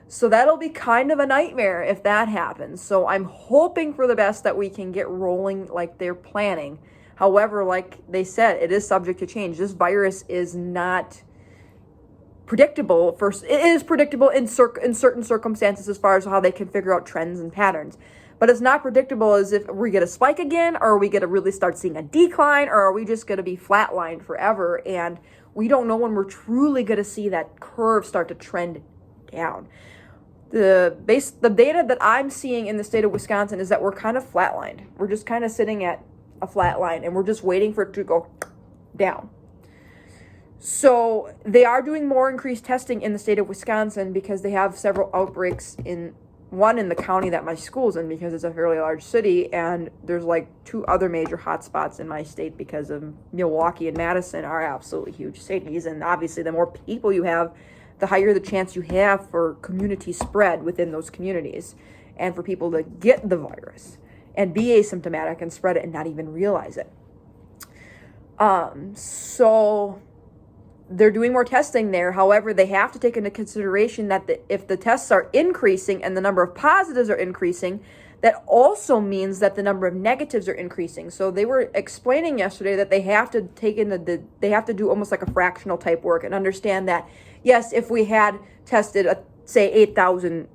So that'll be kind of a nightmare if that happens. So I'm hoping for the best that we can get rolling like they're planning. However, like they said, it is subject to change. This virus is not predictable. It is predictable in certain circumstances as far as how they can figure out trends and patterns. But it's not predictable as if we get a spike again, or are we going to really start seeing a decline, or are we just going to be flatlined forever? And we don't know when we're truly going to see that curve start to trend down. The data that I'm seeing in the state of Wisconsin is that we're kind of flatlined. We're just kind of sitting at a flat line, and we're just waiting for it to go down. So they are doing more increased testing in the state of Wisconsin because they have several outbreaks in the county that my school's in, because it's a fairly large city, and there's like 2 other major hotspots in my state because of Milwaukee and Madison are absolutely huge cities. And obviously the more people you have, the higher the chance you have for community spread within those communities and for people to get the virus. and be asymptomatic and spread it and not even realize it. So they're doing more testing there. However, they have to take into consideration that if the tests are increasing and the number of positives are increasing, that also means that the number of negatives are increasing. So they were explaining yesterday that they have to take in they have to do almost like a fractional type work and understand that, yes, if we had tested, say 8,000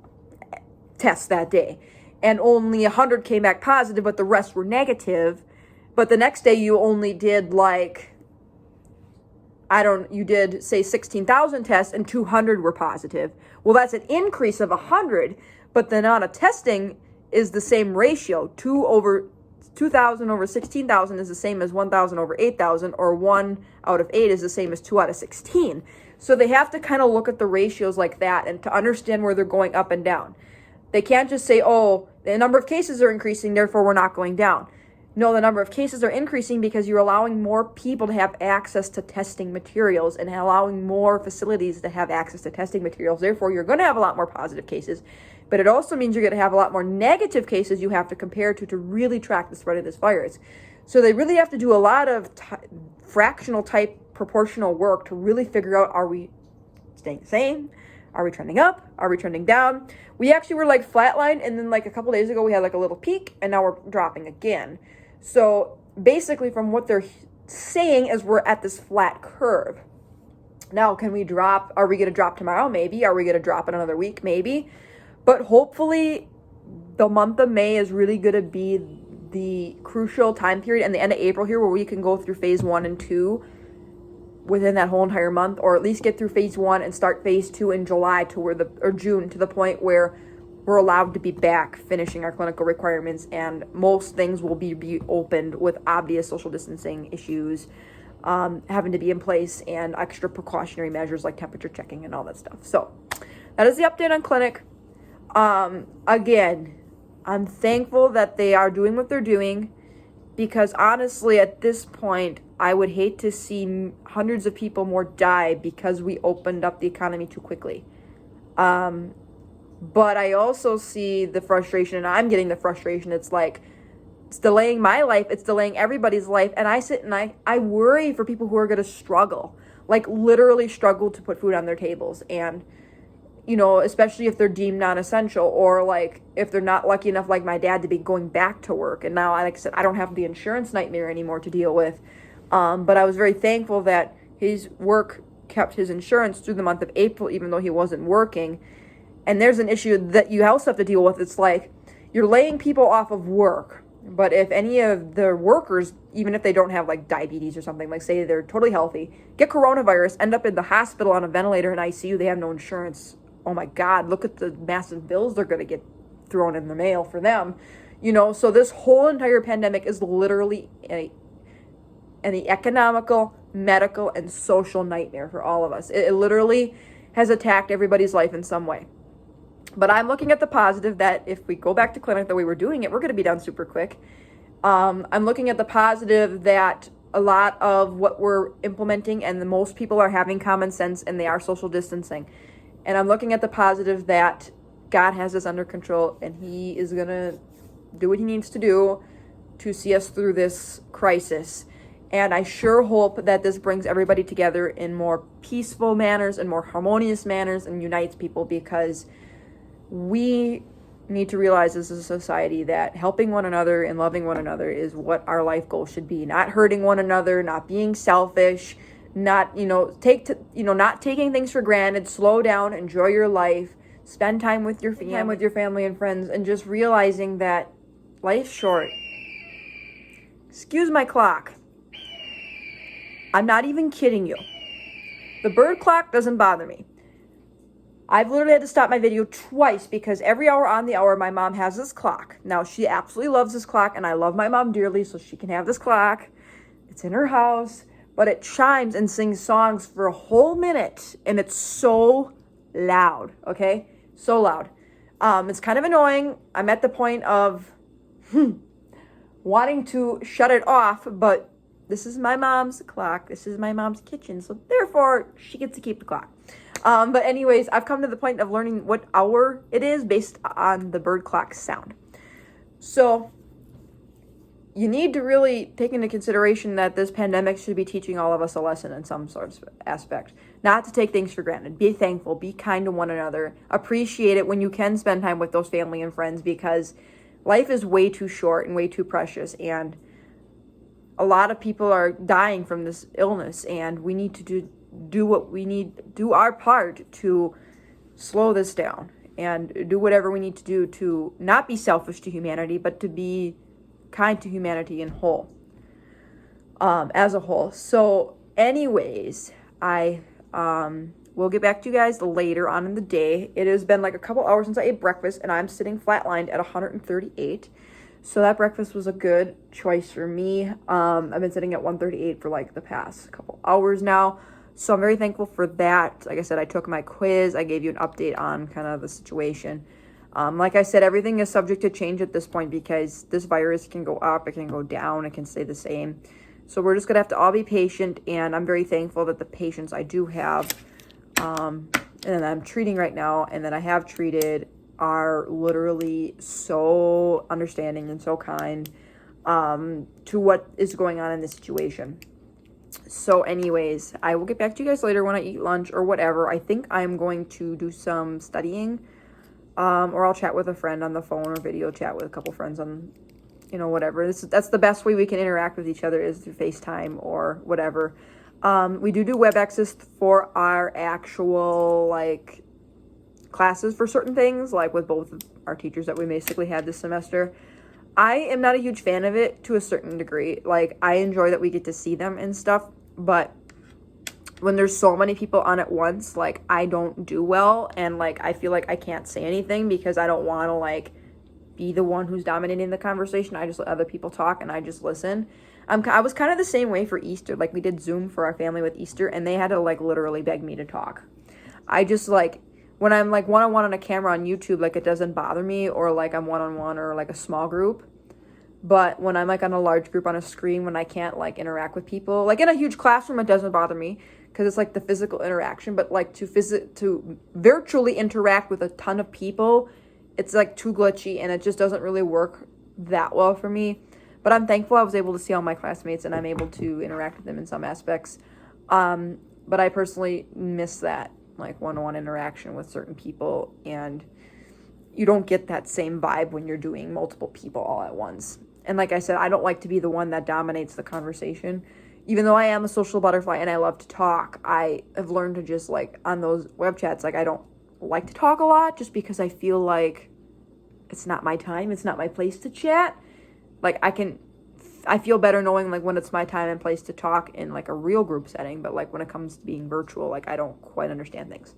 tests that day and only 100 came back positive, but the rest were negative, but the next day you only did you did say 16,000 tests and 200 were positive. Well, that's an increase of 100, but the amount of testing is the same ratio. 2,000 over 16,000 is the same as 1,000 over 8,000, or 1 out of 8 is the same as 2 out of 16. So they have to kind of look at the ratios like that and to understand where they're going up and down. They can't just say, oh, the number of cases are increasing, therefore we're not going down. No, the number of cases are increasing because you're allowing more people to have access to testing materials and allowing more facilities to have access to testing materials. Therefore, you're going to have a lot more positive cases, but it also means you're going to have a lot more negative cases you have to compare to really track the spread of this virus. So they really have to do a lot of fractional type proportional work to really figure out, are we staying the same? Are we trending up? Are we trending down? We actually were flatline, and then a couple days ago we had a little peak, and now we're dropping again. So basically from what they're saying is we're at this flat curve. Now, can we drop? Are we going to drop tomorrow? Maybe. Are we going to drop in another week? Maybe. But hopefully the month of May is really going to be the crucial time period, and the end of April here, where we can go through phase 1 and 2 within that whole entire month, or at least get through phase 1 and start phase 2 in July or June, to the point where we're allowed to be back finishing our clinical requirements, and most things will be opened with obvious social distancing issues having to be in place, and extra precautionary measures like temperature checking and all that stuff. So that is the update on clinic. Again, I'm thankful that they are doing what they're doing, because honestly, at this point, I would hate to see hundreds of people more die because we opened up the economy too quickly. But I also see the frustration, and I'm getting the frustration. It's it's delaying my life. It's delaying everybody's life. And I sit and I worry for people who are going to struggle, literally struggle to put food on their tables. And, especially if they're deemed non-essential, or if they're not lucky enough, like my dad, to be going back to work. And now, like I said, I don't have the insurance nightmare anymore to deal with. But I was very thankful that his work kept his insurance through the month of April, even though he wasn't working. And there's an issue that you also have to deal with. It's you're laying people off of work, but if any of the workers, even if they don't have diabetes or something, say they're totally healthy, get coronavirus, end up in the hospital on a ventilator in ICU, they have no insurance. Oh my God, look at the massive bills they're going to get thrown in the mail for them. So this whole entire pandemic is literally an economical, medical, and social nightmare for all of us. It literally has attacked everybody's life in some way. But I'm looking at the positive that if we go back to clinic the way we're doing it, we're going to be done super quick. I'm looking at the positive that a lot of what we're implementing, and the most people are having common sense, and they are social distancing. And I'm looking at the positive that God has us under control, and he is going to do what he needs to do to see us through this crisis. And I sure hope that this brings everybody together in more peaceful manners and more harmonious manners, and unites people, because we need to realize as a society that helping one another and loving one another is what our life goal should be. Not hurting one another, not being selfish, not, not taking things for granted. Slow down, enjoy your life, spend time with your family and friends, and just realizing that life's short. Excuse my clock. I'm not even kidding you. The bird clock doesn't bother me. I've literally had to stop my video twice because every hour on the hour, my mom has this clock. Now, she absolutely loves this clock, and I love my mom dearly, so she can have this clock. It's in her house, but it chimes and sings songs for a whole minute, and it's so loud, okay? So loud. It's kind of annoying. I'm at the point of wanting to shut it off, but this is my mom's clock. This is my mom's kitchen, so therefore, she gets to keep the clock. But anyways, I've come to the point of learning what hour it is based on the bird clock sound. So you need to really take into consideration that this pandemic should be teaching all of us a lesson in some sort of aspect. Not to take things for granted. Be thankful. Be kind to one another. Appreciate it when you can spend time with those family and friends, because life is way too short and way too precious. And a lot of people are dying from this illness, and we need to do our part to slow this down and do whatever we need to do to not be selfish to humanity, but to be kind to humanity in whole, as a whole. So anyways, I will get back to you guys later on in the day. It has been like a couple hours since I ate breakfast, and I'm sitting flatlined at 138. So that breakfast was a good choice for me. I've been sitting at 138 for like the past couple hours now. So I'm very thankful for that. Like I said, I took my quiz. I gave you an update on kind of the situation. Like I said, everything is subject to change at this point, because this virus can go up, it can go down, it can stay the same. So we're just going to have to all be patient, and I'm very thankful that the patients I do have, and I'm treating right now, and that I have treated, are literally so understanding and so kind to what is going on in this situation. So anyways, I will get back to you guys later when I eat lunch or whatever. I think I'm going to do some studying, or I'll chat with a friend on the phone, or video chat with a couple friends on, whatever. That's the best way we can interact with each other, is through FaceTime or whatever. We do web access for our actual, like, classes for certain things, like with both of our teachers that we basically had this semester. I am not a huge fan of it to a certain degree. Like, I enjoy that we get to see them and stuff, but when there's so many people on at once, like, I don't do well, and like, I feel like I can't say anything because I don't want to like be the one who's dominating the conversation. I just let other people talk and I just listen. I was kind of the same way for Easter. Like, we did Zoom for our family with Easter, and they had to like literally beg me to talk. I just like, when I'm like one-on-one on a camera on YouTube, like, it doesn't bother me, or like I'm one-on-one or like a small group. But when I'm like on a large group on a screen, when I can't like interact with people, like in a huge classroom, it doesn't bother me because it's like the physical interaction. But like to virtually interact with a ton of people, it's like too glitchy, and it just doesn't really work that well for me. But I'm thankful I was able to see all my classmates, and I'm able to interact with them in some aspects. But I personally miss that, like, one-on-one interaction with certain people, and you don't get that same vibe when you're doing multiple people all at once. And like I said, I don't like to be the one that dominates the conversation. Even though I am a social butterfly and I love to talk, I have learned to just, like, on those web chats, like, I don't like to talk a lot, just because I feel like it's not my time, it's not my place to chat. Like, I feel better knowing, like, when it's my time and place to talk in, like, a real group setting. But, like, when it comes to being virtual, like, I don't quite understand things.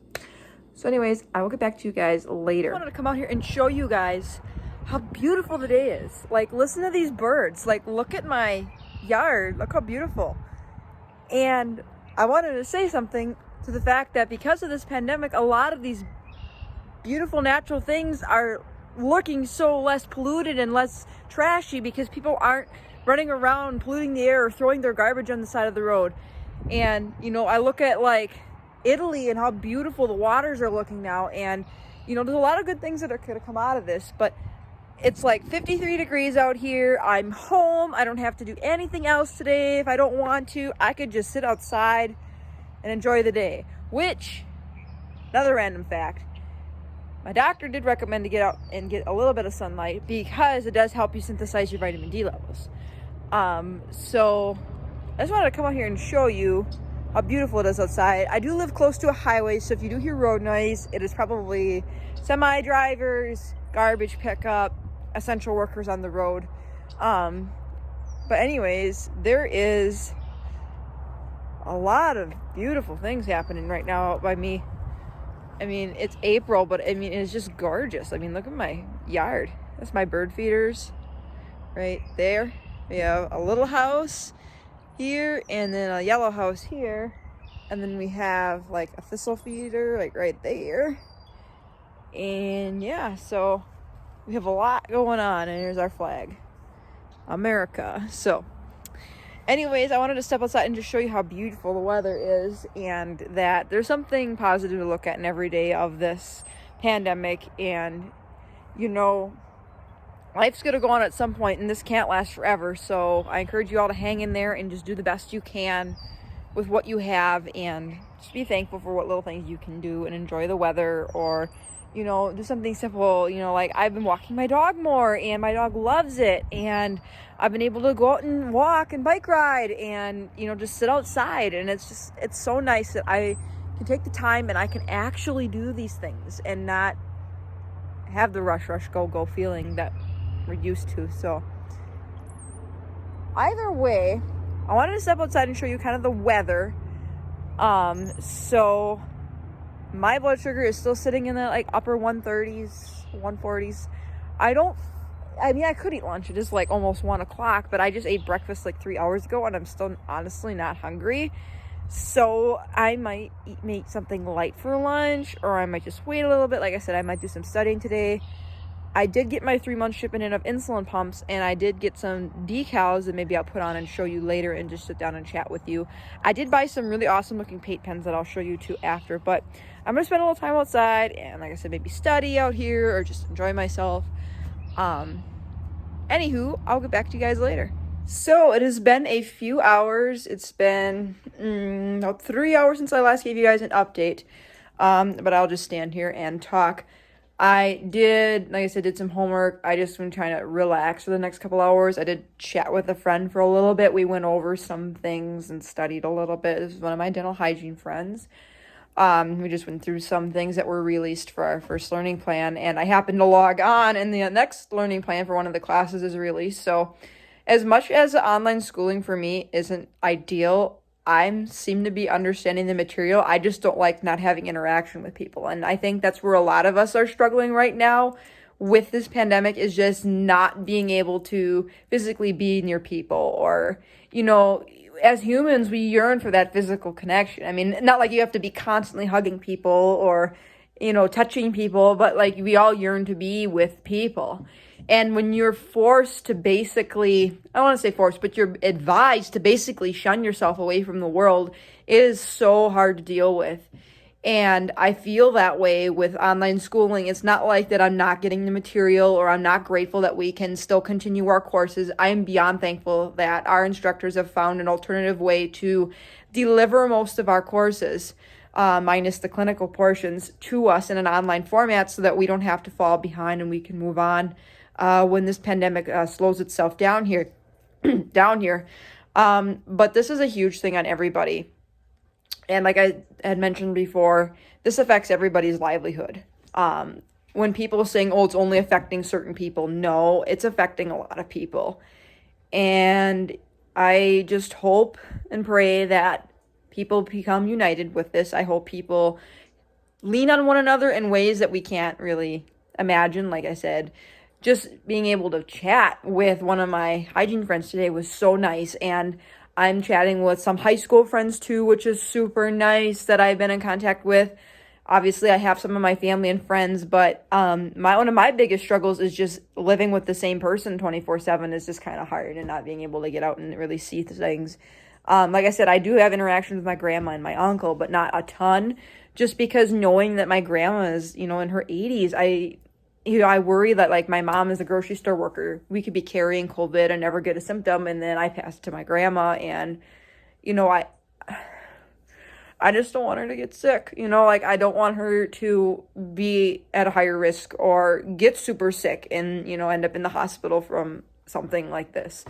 So anyways, I will get back to you guys later. I wanted to come out here and show you guys how beautiful the day is. Like, listen to these birds. Like, look at my yard. Look how beautiful. And I wanted to say something to the fact that because of this pandemic, a lot of these beautiful natural things are looking so less polluted and less trashy, because people aren't running around polluting the air or throwing their garbage on the side of the road. And, I look at, like, Italy and how beautiful the waters are looking now, and there's a lot of good things that are going to come out of this. But it's like 53 degrees out here. I'm home. I don't have to do anything else today. If I don't want to, I could just sit outside and enjoy the day. Which, another random fact, my doctor did recommend to get out and get a little bit of sunlight, because it does help you synthesize your vitamin D levels. So I just wanted to come out here and show you how beautiful it is outside. I do live close to a highway, so if you do hear road noise, it is probably semi-drivers, garbage pickup, essential workers on the road. But anyways, there is a lot of beautiful things happening right now out by me. I mean, it's April, but I mean, it's just gorgeous. I mean, look at my yard. That's my bird feeders right there. We have a little house here, and then a yellow house here, and then we have like a thistle feeder like right there. And yeah, so we have a lot going on, and here's our flag, America. So anyways, I wanted to step outside and just show you how beautiful the weather is, and that there's something positive to look at in every day of this pandemic. And life's going to go on at some point, and this can't last forever. So I encourage you all to hang in there and just do the best you can with what you have, and just be thankful for what little things you can do and enjoy the weather, or, you know, do something simple. You know, like I've been walking my dog more, and my dog loves it, and I've been able to go out and walk and bike ride and, you know, just sit outside. And it's so nice that I can take the time and I can actually do these things and not have the rush, go feeling that we're used to. So either way, I wanted to step outside and show you kind of the weather. So my blood sugar is still sitting in the like upper 130s, 140s. I could eat lunch. It is like almost 1 o'clock, but I just ate breakfast like 3 hours ago, and I'm still honestly not hungry. So I might make something light for lunch, or I might just wait a little bit. Like I said, I might do some studying today. I did get my 3-month shipment in of insulin pumps, and I did get some decals that maybe I'll put on and show you later and just sit down and chat with you. I did buy some really awesome looking paint pens that I'll show you too after, but I'm going to spend a little time outside and, like I said, maybe study out here or just enjoy myself. Anywho, I'll get back to you guys later. So it has been a few hours. It's been about 3 hours since I last gave you guys an update. But I'll just stand here and talk. I did, like I said, did some homework. I just been trying to relax for the next couple hours. I did chat with a friend for a little bit. We went over some things and studied a little bit. This is one of my dental hygiene friends. We just went through some things that were released for our first learning plan, and I happened to log on, and the next learning plan for one of the classes is released. So as much as online schooling for me isn't ideal, I seem to be understanding the material. I just don't like not having interaction with people. And I think that's where a lot of us are struggling right now with this pandemic, is just not being able to physically be near people, or, you know, as humans, we yearn for that physical connection. I mean, not like you have to be constantly hugging people or, you know, touching people, but like we all yearn to be with people. And when you're forced to basically, I don't want to say forced, but you're advised to basically shun yourself away from the world, it is so hard to deal with. And I feel that way with online schooling. It's not like that I'm not getting the material or I'm not grateful that we can still continue our courses. I am beyond thankful that our instructors have found an alternative way to deliver most of our courses, minus the clinical portions, to us in an online format so that we don't have to fall behind and we can move on when this pandemic slows itself down here. But this is a huge thing on everybody. And like I had mentioned before, this affects everybody's livelihood. When people are saying, oh, it's only affecting certain people, no, it's affecting a lot of people. And I just hope and pray that people become united with this. I hope people lean on one another in ways that we can't really imagine. Like I said, just being able to chat with one of my hygiene friends today was so nice. And I'm chatting with some high school friends too, which is super nice that I've been in contact with. Obviously, I have some of my family and friends, but one of my biggest struggles is just living with the same person 24/7 is just kind of hard, and not being able to get out and really see things. Like I said, I do have interactions with my grandma and my uncle, but not a ton, just because knowing that my grandma is, you know, in her 80s, I worry that, like, my mom is a grocery store worker. We could be carrying COVID and never get a symptom, and then I pass it to my grandma, and, you know, I just don't want her to get sick. You know, like, I don't want her to be at a higher risk or get super sick and, you know, end up in the hospital from something like this.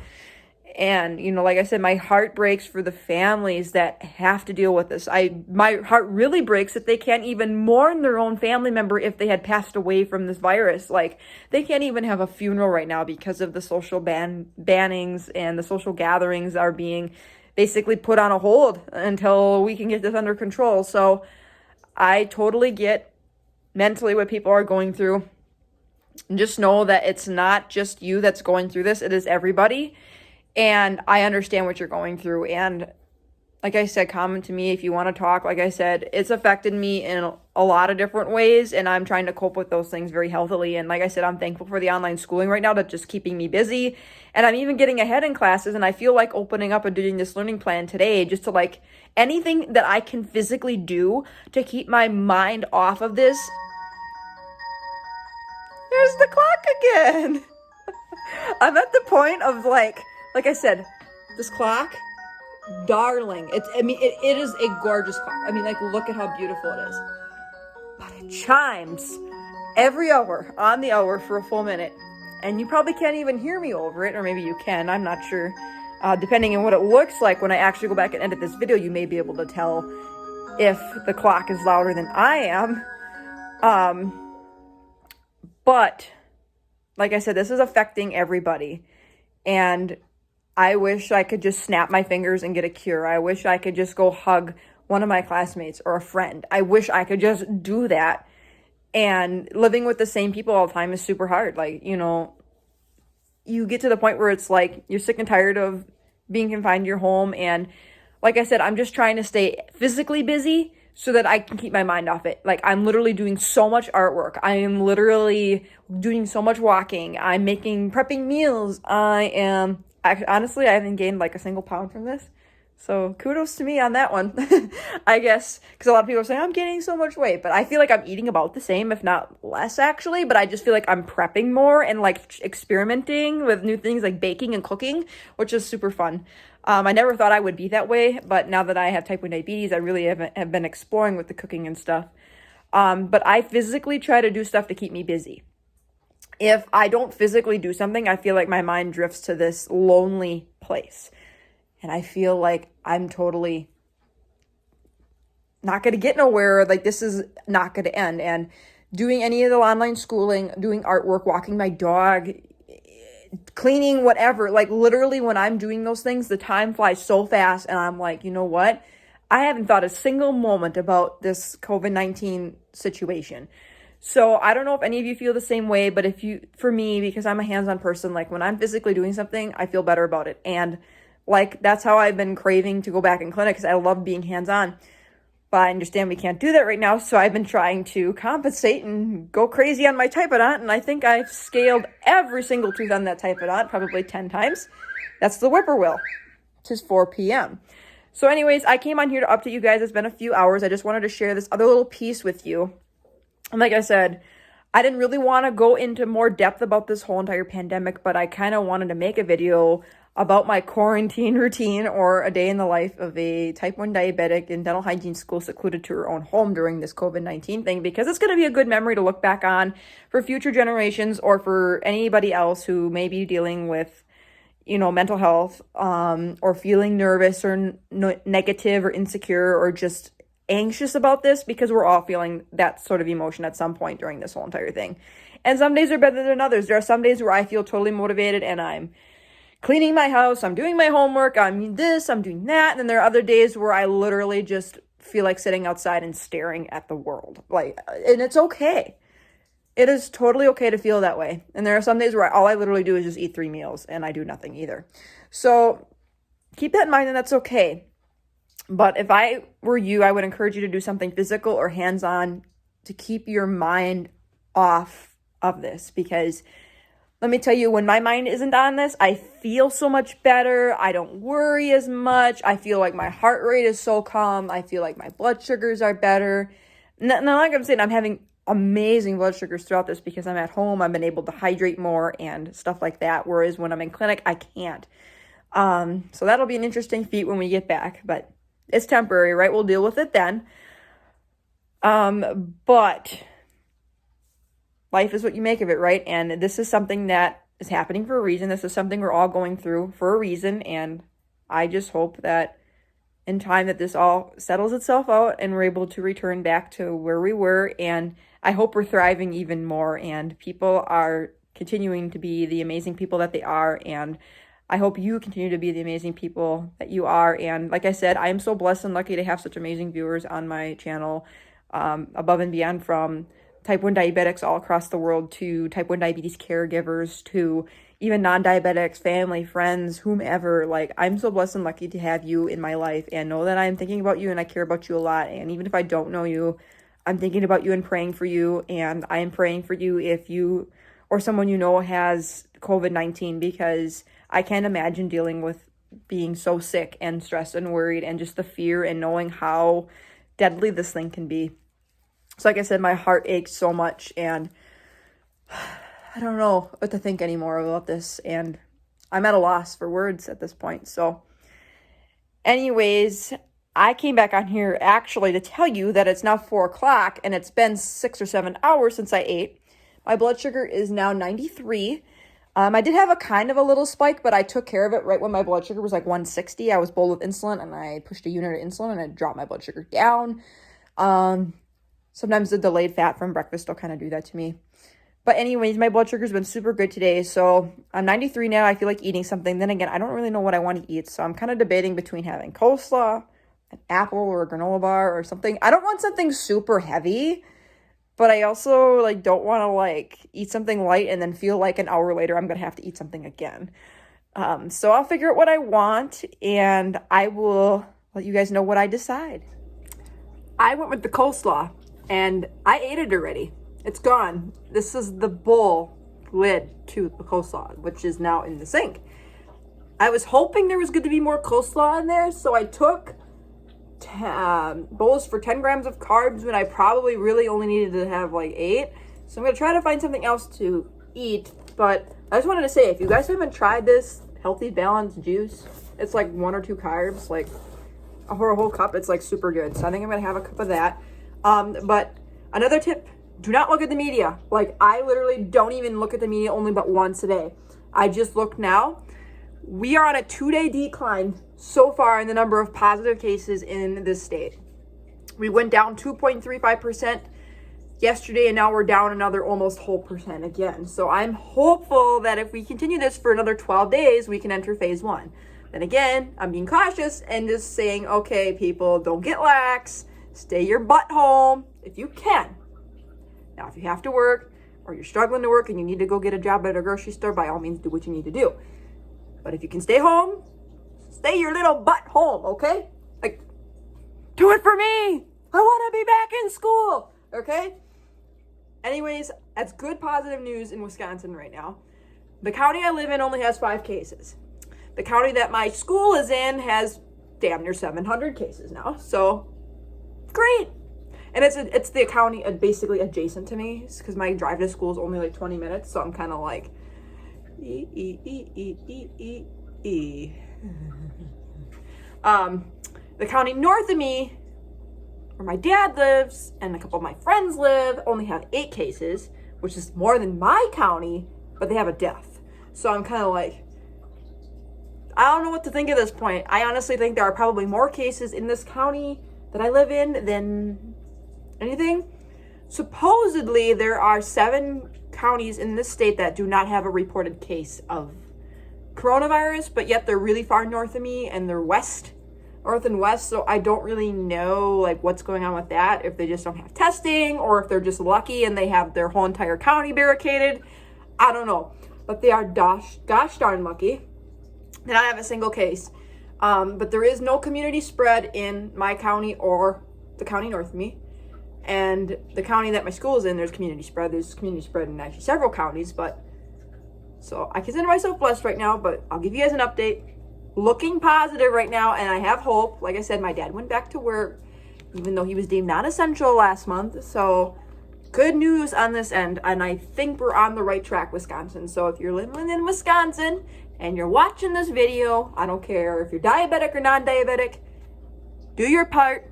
And, you know, like I said, my heart breaks for the families that have to deal with this. My heart really breaks that they can't even mourn their own family member if they had passed away from this virus. Like, they can't even have a funeral right now because of the social bannings, and the social gatherings are being basically put on a hold until we can get this under control. So I totally get mentally what people are going through. And just know that it's not just you that's going through this. It is everybody. And I understand what you're going through. And like I said, comment to me if you want to talk. Like I said, it's affected me in a lot of different ways, and I'm trying to cope with those things very healthily. And like I said, I'm thankful for the online schooling right now that's just keeping me busy. And I'm even getting ahead in classes, and I feel like opening up and doing this learning plan today, just to, like, anything that I can physically do to keep my mind off of this. There's the clock again. I'm at the point of like I said, this clock, darling. It is a gorgeous clock. I mean, like, look at how beautiful it is. But it chimes every hour, on the hour for a full minute. And you probably can't even hear me over it, or maybe you can, I'm not sure. Depending on what it looks like when I actually go back and edit this video, you may be able to tell if the clock is louder than I am. But like I said, this is affecting everybody. And I wish I could just snap my fingers and get a cure. I wish I could just go hug one of my classmates or a friend. I wish I could just do that. And living with the same people all the time is super hard. Like, you know, you get to the point where it's like you're sick and tired of being confined to your home. And like I said, I'm just trying to stay physically busy so that I can keep my mind off it. Like, I'm literally doing so much artwork. I am literally doing so much walking. I'm prepping meals. Honestly, I haven't gained like a single pound from this. So kudos to me on that one, I guess, because a lot of people say I'm gaining so much weight, but I feel like I'm eating about the same, if not less, actually. But I just feel like I'm prepping more and like experimenting with new things like baking and cooking, which is super fun. I never thought I would be that way, but now that I have type 1 diabetes, I really have been exploring with the cooking and stuff. But I physically try to do stuff to keep me busy. If I don't physically do something, I feel like my mind drifts to this lonely place. And I feel like I'm totally not going to get nowhere. Like, this is not going to end. And doing any of the online schooling, doing artwork, walking my dog, cleaning, whatever, like literally when I'm doing those things, the time flies so fast. And I'm like, you know what? I haven't thought a single moment about this COVID-19 situation. So I don't know if any of you feel the same way, but for me, because I'm a hands-on person, like when I'm physically doing something, I feel better about it. And like, that's how I've been craving to go back in clinic, because I love being hands-on. But I understand we can't do that right now, so I've been trying to compensate and go crazy on my Typodont, and I think I've scaled every single tooth on that Typodont, probably 10 times. That's the whippoorwill, which is 4 p.m. So anyways, I came on here to update you guys. It's been a few hours. I just wanted to share this other little piece with you. And like I said, I didn't really want to go into more depth about this whole entire pandemic, but I kind of wanted to make a video about my quarantine routine, or a day in the life of a type 1 diabetic in dental hygiene school secluded to her own home during this COVID-19 thing, because it's going to be a good memory to look back on for future generations, or for anybody else who may be dealing with, you know, mental health, or feeling nervous or negative or insecure or just anxious about this, because we're all feeling that sort of emotion at some point during this whole entire thing. And some days are better than others. There are some days where I feel totally motivated and I'm cleaning my house, I'm doing my homework, I'm this, I'm doing that. And then there are other days where I literally just feel like sitting outside and staring at the world. Like, and it's okay. It is totally okay to feel that way. And there are some days where all I literally do is just eat 3 meals and I do nothing either. So keep that in mind, and that's okay. But if I were you, I would encourage you to do something physical or hands-on to keep your mind off of this, because let me tell you, when my mind isn't on this, I feel so much better. I don't worry as much. I feel like my heart rate is so calm. I feel like my blood sugars are better. Now, like I'm saying, I'm having amazing blood sugars throughout this because I'm at home. I've been able to hydrate more and stuff like that. Whereas when I'm in clinic, I can't. So that'll be an interesting feat when we get back, but it's temporary, right? We'll deal with it then. But life is what you make of it, right? And this is something that is happening for a reason. This is something we're all going through for a reason. And I just hope that in time that this all settles itself out and we're able to return back to where we were. And I hope we're thriving even more and people are continuing to be the amazing people that they are. And I hope you continue to be the amazing people that you are. And like I said, I am so blessed and lucky to have such amazing viewers on my channel, above and beyond, from type 1 diabetics all across the world to type 1 diabetes caregivers to even non-diabetics, family, friends, whomever. Like, I'm so blessed and lucky to have you in my life and know that I'm thinking about you and I care about you a lot. And even if I don't know you, I'm thinking about you and praying for you. And I am praying for you if you or someone you know has COVID-19, because I can't imagine dealing with being so sick and stressed and worried and just the fear and knowing how deadly this thing can be. So like I said, my heart aches so much, and I don't know what to think anymore about this, and I'm at a loss for words at this point. So anyways, I came back on here actually to tell you that it's now 4 o'clock and it's been 6 or 7 hours since I ate. My blood sugar is now 93. I did have a kind of a little spike, but I took care of it right when my blood sugar was like 160. I was bowled with insulin and I pushed a unit of insulin and I dropped my blood sugar down. Sometimes the delayed fat from breakfast will kind of do that to me. But anyways, my blood sugar's been super good today. So I'm 93 now. I feel like eating something. Then again, I don't really know what I want to eat. So I'm kind of debating between having coleslaw, an apple, or a granola bar or something. I don't want something super heavy, but I also like don't want to like eat something light and then feel like an hour later I'm going to have to eat something again. So I'll figure out what I want and I will let you guys know what I decide. I went with the coleslaw and I ate it already. It's gone. This is the bowl lid to the coleslaw, which is now in the sink. I was hoping there was going to be more coleslaw in there, so I took bowls for 10 grams of carbs when I probably really only needed to have like 8. So I'm going to try to find something else to eat. But I just wanted to say, if you guys haven't tried this healthy balanced juice, it's like 1 or 2 carbs, like for a whole cup. It's like super good. So I think I'm going to have a cup of that. But another tip, do not look at the media. Like I literally don't even look at the media only but once a day. I just looked now. We are on a 2-day decline so far in the number of positive cases in this state. We went down 2.35% yesterday, and now we're down another almost whole percent again. So I'm hopeful that if we continue this for another 12 days, we can enter phase 1. Then again, I'm being cautious and just saying, okay, people, don't get lax. Stay your butt home if you can. Now, if you have to work or you're struggling to work and you need to go get a job at a grocery store, by all means, do what you need to do. But if you can stay home, stay your little butt home, okay? Like, do it for me. I want to be back in school, okay? Anyways, that's good positive news in Wisconsin right now. The county I live in only has 5 cases. The county that my school is in has damn near 700 cases now. So, great. And it's the county basically adjacent to me because my drive to school is only like 20 minutes. So I'm kind of like, the county north of me, where my dad lives and a couple of my friends live, only have 8 cases, which is more than my county, but they have a death. So I'm kind of like, I don't know what to think at this point. I honestly think there are probably more cases in this county that I live in than anything. Supposedly, there are 7 counties in this state that do not have a reported case of coronavirus, but yet they're really far north of me and they're north and west. So I don't really know like what's going on with that. If they just don't have testing or if they're just lucky and they have their whole entire county barricaded. I don't know, but they are gosh darn lucky. They don't have a single case. But there is no community spread in my county or the county north of me. And the county that my school is in, there's community spread. There's community spread in actually several counties, but so I consider myself blessed right now, but I'll give you guys an update. Looking positive right now, and I have hope. Like I said, my dad went back to work, even though he was deemed non-essential last month. So good news on this end, and I think we're on the right track, Wisconsin. So if you're living in Wisconsin and you're watching this video, I don't care if you're diabetic or non-diabetic, do your part.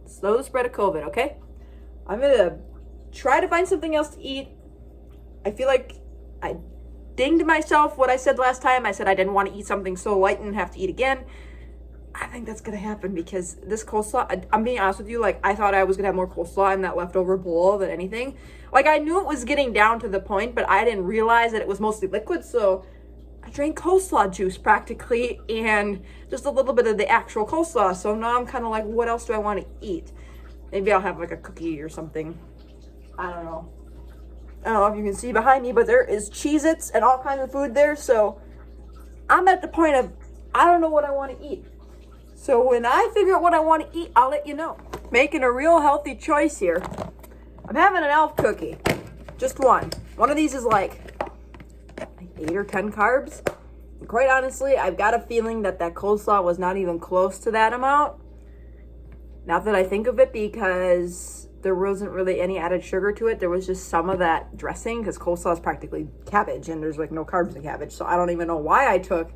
Slow the spread of COVID, okay? I'm gonna try to find something else to eat. I feel like I dinged myself what I said last time. I said I didn't want to eat something so light and have to eat again. I think that's gonna happen because this coleslaw, I'm being honest with you, like I thought I was gonna have more coleslaw in that leftover bowl than anything. Like I knew it was getting down to the point, but I didn't realize that it was mostly liquid, so I drank coleslaw juice practically and just a little bit of the actual coleslaw. So now I'm kind of like, what else do I want to eat? Maybe I'll have like a cookie or something. I don't know. I don't know if you can see behind me, but there is Cheez-Its and all kinds of food there. So I'm at the point of, I don't know what I want to eat. So when I figure out what I want to eat, I'll let you know. Making a real healthy choice here. I'm having an elf cookie. Just one. One of these is like 8 or 10 carbs. And quite honestly, I've got a feeling that coleslaw was not even close to that amount. Not that I think of it, because there wasn't really any added sugar to it. There was just some of that dressing, because coleslaw is practically cabbage and there's like no carbs in cabbage. So I don't even know why I took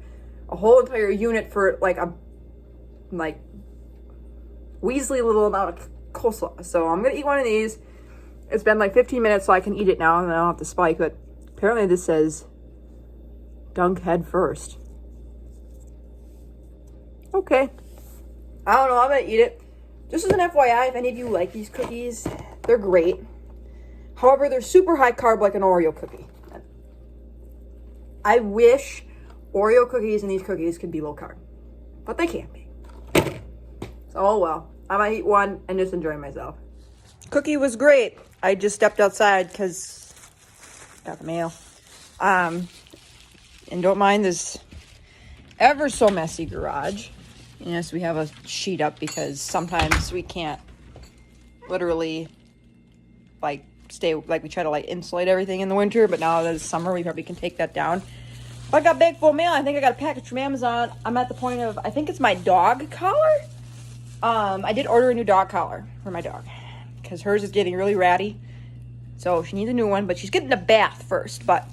a whole entire unit for like a Weasley little amount of coleslaw. So I'm gonna eat one of these. It's been like 15 minutes, so I can eat it now and I don't have to spike it. Apparently this says dunk head first. Okay. I don't know, I'm gonna eat it. Just as an FYI, if any of you like these cookies, they're great. However, they're super high carb like an Oreo cookie. I wish Oreo cookies and these cookies could be low carb, but they can't be. So, oh well. I might eat one and just enjoy myself. Cookie was great. I just stepped outside because got the mail. And don't mind this ever so messy garage. Yes, we have a sheet up because sometimes we can't literally like stay, like we try to like insulate everything in the winter, but now that it's summer, we probably can take that down. I got bag full mail. I think I got a package from Amazon. I'm at the point of, I think it's my dog collar. I did order a new dog collar for my dog because hers is getting really ratty. So she needs a new one, but she's getting a bath first. But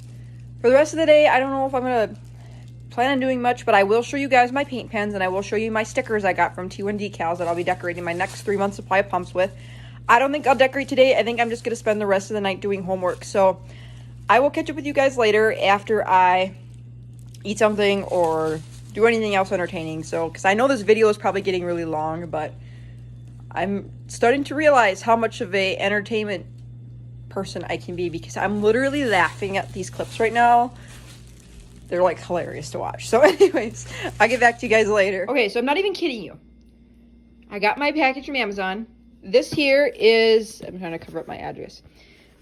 for the rest of the day, I don't know if I'm going to plan on doing much, but I will show you guys my paint pens and I will show you my stickers I got from T1D decals that I'll be decorating my next 3 months supply of pumps with. I don't think I'll decorate today. I think I'm just going to spend the rest of the night doing homework. So I will catch up with you guys later after I eat something or do anything else entertaining. So, because I know this video is probably getting really long, but I'm starting to realize how much of a entertainment person I can be because I'm literally laughing at these clips right now. They're like hilarious to watch. So anyways, I'll get back to you guys later. Okay, so I'm not even kidding you. I got my package from Amazon. This here is, I'm trying to cover up my address.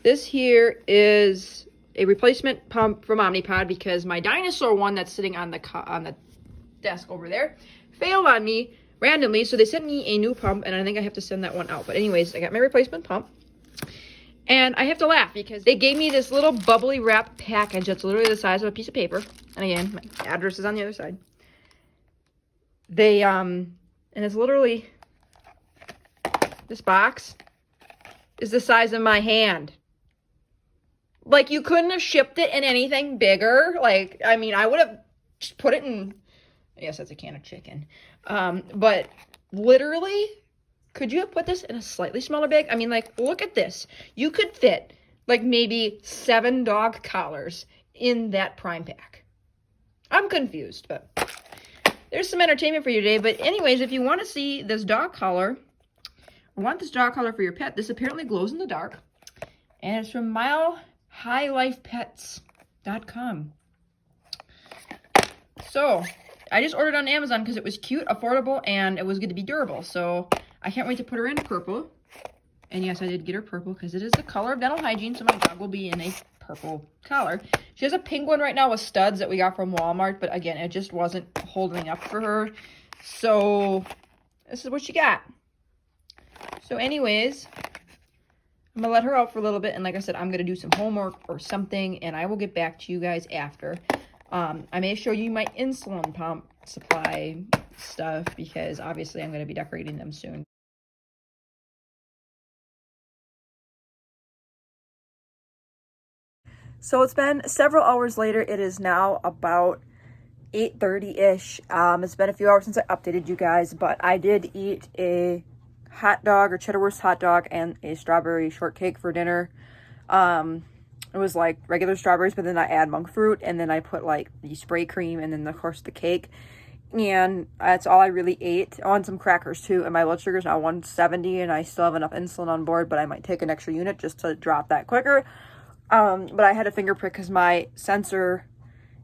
This here is a replacement pump from Omnipod because my dinosaur one that's sitting on the desk over there failed on me randomly. So they sent me a new pump and I think I have to send that one out. But anyways, I got my replacement pump. And I have to laugh because they gave me this little bubbly wrap package that's literally the size of a piece of paper. And again, my address is on the other side. They, and it's literally, this box is the size of my hand. Like, you couldn't have shipped it in anything bigger. Like, I mean, I would have just put it in, I guess that's a can of chicken. But literally, could you have put this in a slightly smaller bag? I mean, like, look at this. You could fit, like, maybe 7 dog collars in that prime pack. I'm confused, but there's some entertainment for you today. But anyways, if you want to see this dog collar, or want this dog collar for your pet, this apparently glows in the dark. And it's from milehighlifepets.com. So, I just ordered on Amazon because it was cute, affordable, and it was going to be durable. So, I can't wait to put her in purple. And yes, I did get her purple because it is the color of Dental Hygiene, so my dog will be in a purple collar. She has a pink one right now with studs that we got from Walmart, but again, it just wasn't holding up for her. So, this is what she got. So anyways, I'm going to let her out for a little bit, and like I said, I'm going to do some homework or something, and I will get back to you guys after. I may show you my insulin pump supply stuff because obviously I'm going to be decorating them soon. So it's been several hours later. It is now about 8:30-ish. It's been a few hours since I updated you guys, but I did eat a hot dog or cheddar wurst hot dog and a strawberry shortcake for dinner. It was like regular strawberries, but then I add monk fruit, and then I put like the spray cream, and then of course the cake. And that's all I really ate. I want some crackers too, and my blood sugar is now 170, and I still have enough insulin on board, but I might take an extra unit just to drop that quicker. But I had a finger prick because my sensor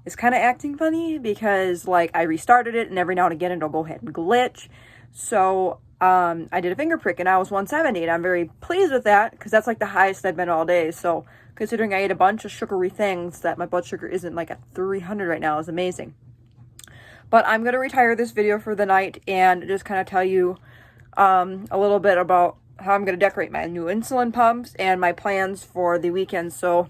is kind of acting funny because like I restarted it, and every now and again it'll go ahead and glitch. So I did a finger prick, and I was 170, and I'm very pleased with that because that's like the highest I've been all day. So considering I ate a bunch of sugary things, that my blood sugar isn't like at 300 right now is amazing. But I'm going to retire this video for the night and just kind of tell you a little bit about how I'm going to decorate my new insulin pumps and my plans for the weekend. So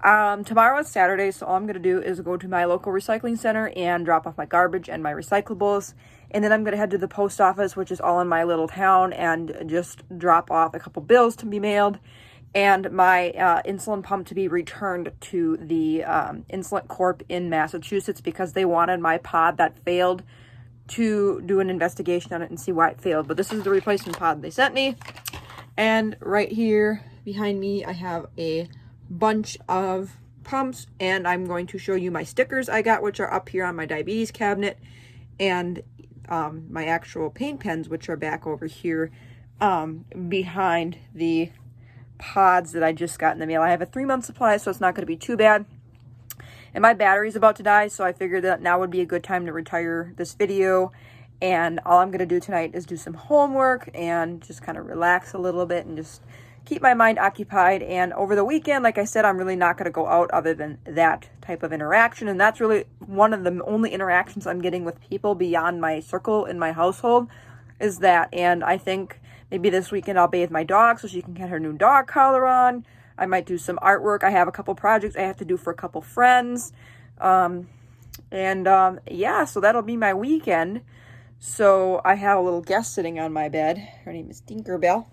tomorrow is Saturday, so all I'm going to do is go to my local recycling center and drop off my garbage and my recyclables And then I'm going to head to the post office, which is all in my little town, and just drop off a couple bills to be mailed and my insulin pump to be returned to the Insulin Corp in Massachusetts because they wanted my pod that failed to do an investigation on it and see why it failed. But this is the replacement pod they sent me. And right here behind me, I have a bunch of pumps, and I'm going to show you my stickers I got, which are up here on my diabetes cabinet, and my actual paint pens, which are back over here behind the pods that I just got in the mail. I have a 3-month supply, so it's not going to be too bad. And my battery's about to die, so I figured that now would be a good time to retire this video. And all I'm going to do tonight is do some homework and just kind of relax a little bit and just keep my mind occupied. And over the weekend, like I said, I'm really not going to go out other than that type of interaction. And that's really one of the only interactions I'm getting with people beyond my circle in my household is that. And I think maybe this weekend I'll bathe my dog so she can get her new dog collar on. I might do some artwork. I have a couple projects I have to do for a couple friends. Yeah, so that'll be my weekend. So I have a little guest sitting on my bed. Her name is Tinkerbell.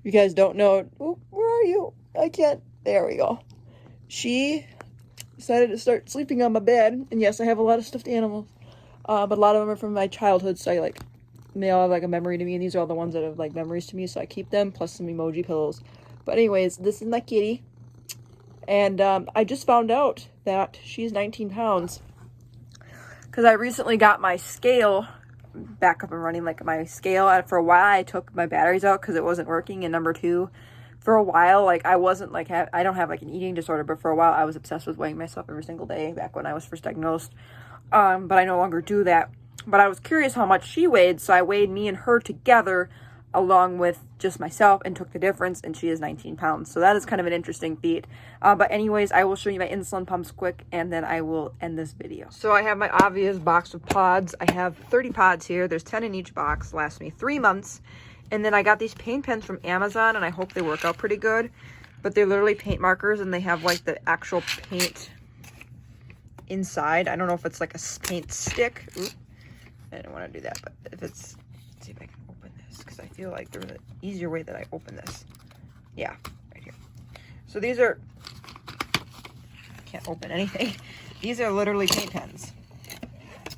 You guys don't know. Oh, where are you? I can't. There we go. She decided to start sleeping on my bed. And yes, I have a lot of stuffed animals. But a lot of them are from my childhood. So they all have like a memory to me. And these are all the ones that have like memories to me. So I keep them plus some emoji pillows. But anyways, this is my kitty. And I just found out that she's 19 pounds. Because I recently got my scale back up and running, like my scale. For a while, I took my batteries out because it wasn't working. And number two, for a while, like I wasn't like, I don't have like an eating disorder, but for a while I was obsessed with weighing myself every single day back when I was first diagnosed. But I no longer do that. But I was curious how much she weighed, so I weighed me and her together along with just myself and took the difference, and she is 19 pounds. So that is kind of an interesting feat. But anyways, I will show you my insulin pumps quick, and then I will end this video. So I have my obvious box of pods. I have 30 pods here. There's 10 in each box. Last me 3 months. And then I got these paint pens from Amazon, and I hope they work out pretty good. But they're literally paint markers, and they have like the actual paint inside. I don't know if it's like a paint stick. Ooh, I didn't want to do that, but if it's, let's see if I can open this, because I feel like there's an easier way that I open this. Yeah, right here. So these are, I can't open anything. These are literally paint pens.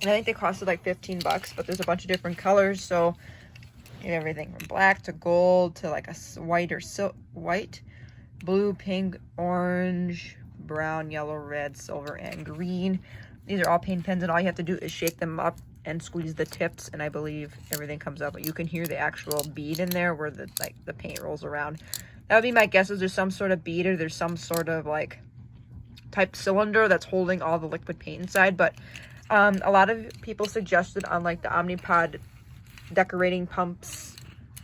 And I think they costed like 15 bucks, but there's a bunch of different colors. So you have everything from black to gold to like a white or white, blue, pink, orange, brown, yellow, red, silver, and green. These are all paint pens, and all you have to do is shake them up and squeeze the tips, and I believe everything comes up. But you can hear the actual bead in there where the paint rolls around. That would be my guess. Is there's some sort of bead, or there's some sort of like type cylinder that's holding all the liquid paint inside. But a lot of people suggested on like the Omnipod decorating pumps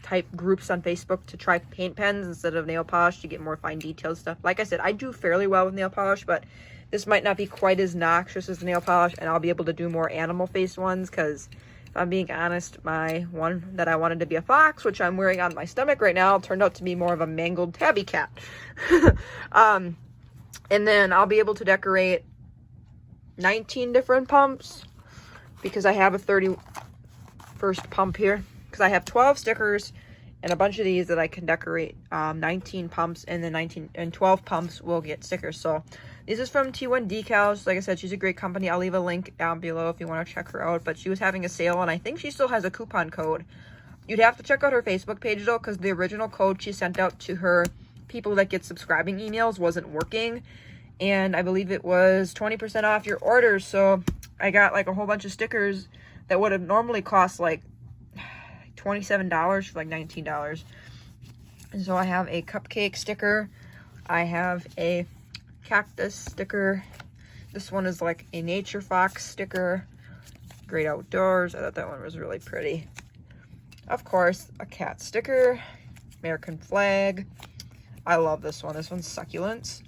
type groups on Facebook to try paint pens instead of nail polish to get more fine detailed stuff. Like I said, I do fairly well with nail polish, but this might not be quite as noxious as nail polish, and I'll be able to do more animal face ones because if I'm being honest, my one that I wanted to be a fox, which I'm wearing on my stomach right now, turned out to be more of a mangled tabby cat. And then I'll be able to decorate 19 different pumps because I have a 31st pump here, because I have 12 stickers and a bunch of these that I can decorate. 19 pumps, and then 12 pumps will get stickers. So this is from T1D Decals. Like I said, she's a great company. I'll leave a link down below if you want to check her out. But she was having a sale, and I think she still has a coupon code. You'd have to check out her Facebook page though, because the original code she sent out to her people that get subscribing emails wasn't working. And I believe it was 20% off your order. So I got like a whole bunch of stickers that would have normally cost like $27 for like $19. And so I have a cupcake sticker. I have a cactus sticker. This one is like a nature fox sticker. Great outdoors. I thought that one was really pretty. Of course, a cat sticker. American flag. I love this one. This one's succulents.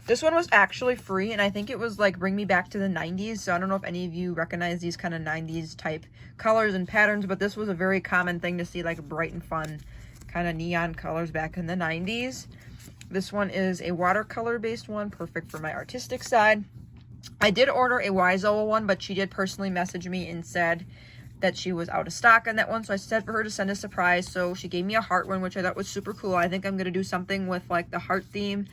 This one was actually free, and I think it was like bring me back to the 90s. So I don't know if any of you recognize these kind of 90s type colors and patterns, but this was a very common thing to see, like bright and fun kind of neon colors back in the 90s. This one is a watercolor based one, perfect for my artistic side. I did order a Wiseau one, but she did personally message me and said that she was out of stock on that one. So I said for her to send a surprise. So she gave me a heart one, which I thought was super cool. I think I'm going to do something with like the heart theme.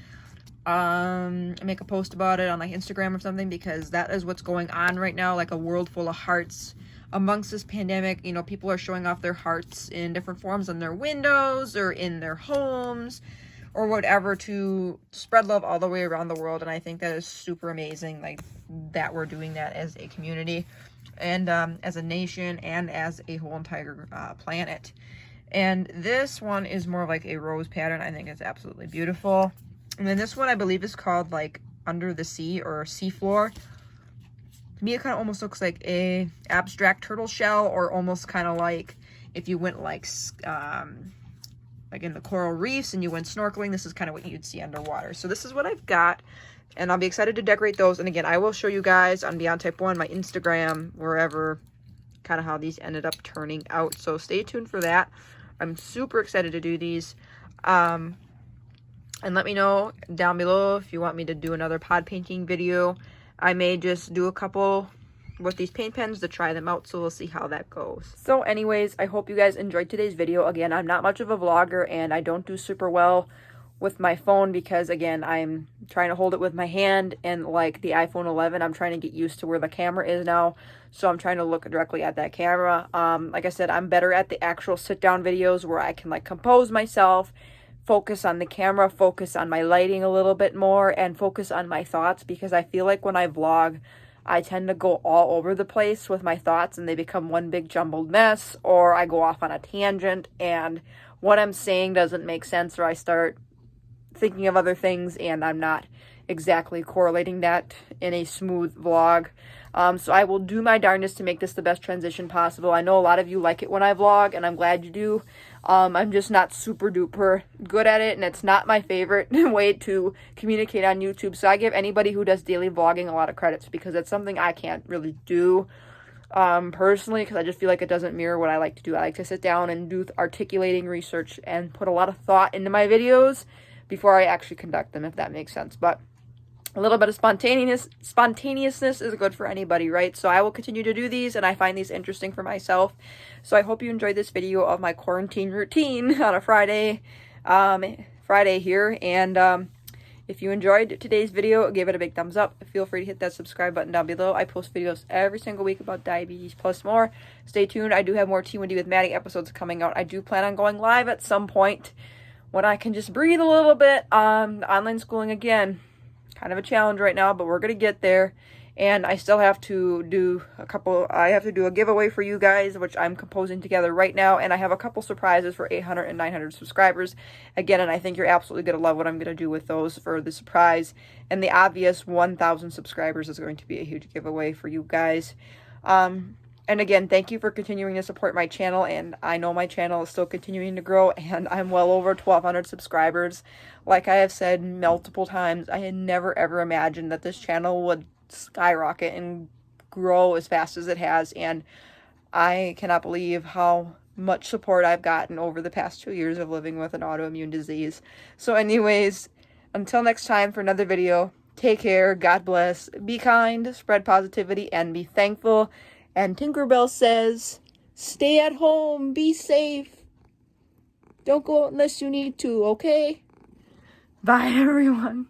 Make a post about it on like Instagram or something, because that is what's going on right now. Like a world full of hearts amongst this pandemic. You know, people are showing off their hearts in different forms on their windows or in their homes or whatever to spread love all the way around the world. And I think that is super amazing, like that we're doing that as a community and as a nation and as a whole entire planet. And this one is more like a rose pattern. I think it's absolutely beautiful. And then this one I believe is called like Under the Sea or Seafloor. To me, it kind of almost looks like a abstract turtle shell, or almost kind of like if you went like in the coral reefs and you went snorkeling, this is kind of what you'd see underwater. So this is what I've got, and I'll be excited to decorate those. And again, I will show you guys on Beyond Type 1, my Instagram, wherever, kind of how these ended up turning out. So stay tuned for that. I'm super excited to do these. And let me know down below if you want me to do another pod painting video. I may just do a couple with these paint pens to try them out, so we'll see how that goes. So anyways, I hope you guys enjoyed today's video. Again, I'm not much of a vlogger, and I don't do super well with my phone because, again, I'm trying to hold it with my hand, and like the iPhone 11, I'm trying to get used to where the camera is now, so I'm trying to look directly at that camera. Like I said, I'm better at the actual sit-down videos where I can like compose myself, focus on the camera, focus on my lighting a little bit more, and focus on my thoughts, because I feel like when I vlog, I tend to go all over the place with my thoughts and they become one big jumbled mess, or I go off on a tangent and what I'm saying doesn't make sense, or I start thinking of other things and I'm not exactly correlating that in a smooth vlog. So I will do my darndest to make this the best transition possible. I know a lot of you like it when I vlog, and I'm glad you do. I'm just not super duper good at it, and it's not my favorite way to communicate on YouTube. So I give anybody who does daily vlogging a lot of credits, because it's something I can't really do personally, because I just feel like it doesn't mirror what I like to do. I like to sit down and do articulating research and put a lot of thought into my videos before I actually conduct them, if that makes sense. But a little bit of spontaneousness is good for anybody, right? So I will continue to do these, and I find these interesting for myself. So I hope you enjoyed this video of my quarantine routine on a Friday here. And if you enjoyed today's video, give it a big thumbs up. Feel free to hit that subscribe button down below. I post videos every single week about diabetes plus more. Stay tuned. I do have more T1D with Maddie episodes coming out. I do plan on going live at some point when I can just breathe a little bit. Online schooling, again, kind of a challenge right now, but we're going to get there. And I still have to do a giveaway for you guys, which I'm composing together right now. And I have a couple surprises for 800 and 900 subscribers. Again, and I think you're absolutely going to love what I'm going to do with those for the surprise. And the obvious 1,000 subscribers is going to be a huge giveaway for you guys. And again, thank you for continuing to support my channel. And I know my channel is still continuing to grow, and I'm well over 1,200 subscribers. Like I have said multiple times, I had never ever imagined that this channel would skyrocket and grow as fast as it has, and I cannot believe how much support I've gotten over the past 2 years of living with an autoimmune disease. So anyways, until next time for another video, take care, God bless, be kind, spread positivity, and be thankful. And Tinkerbell says, stay at home, be safe, don't go out unless you need to, okay? Bye everyone.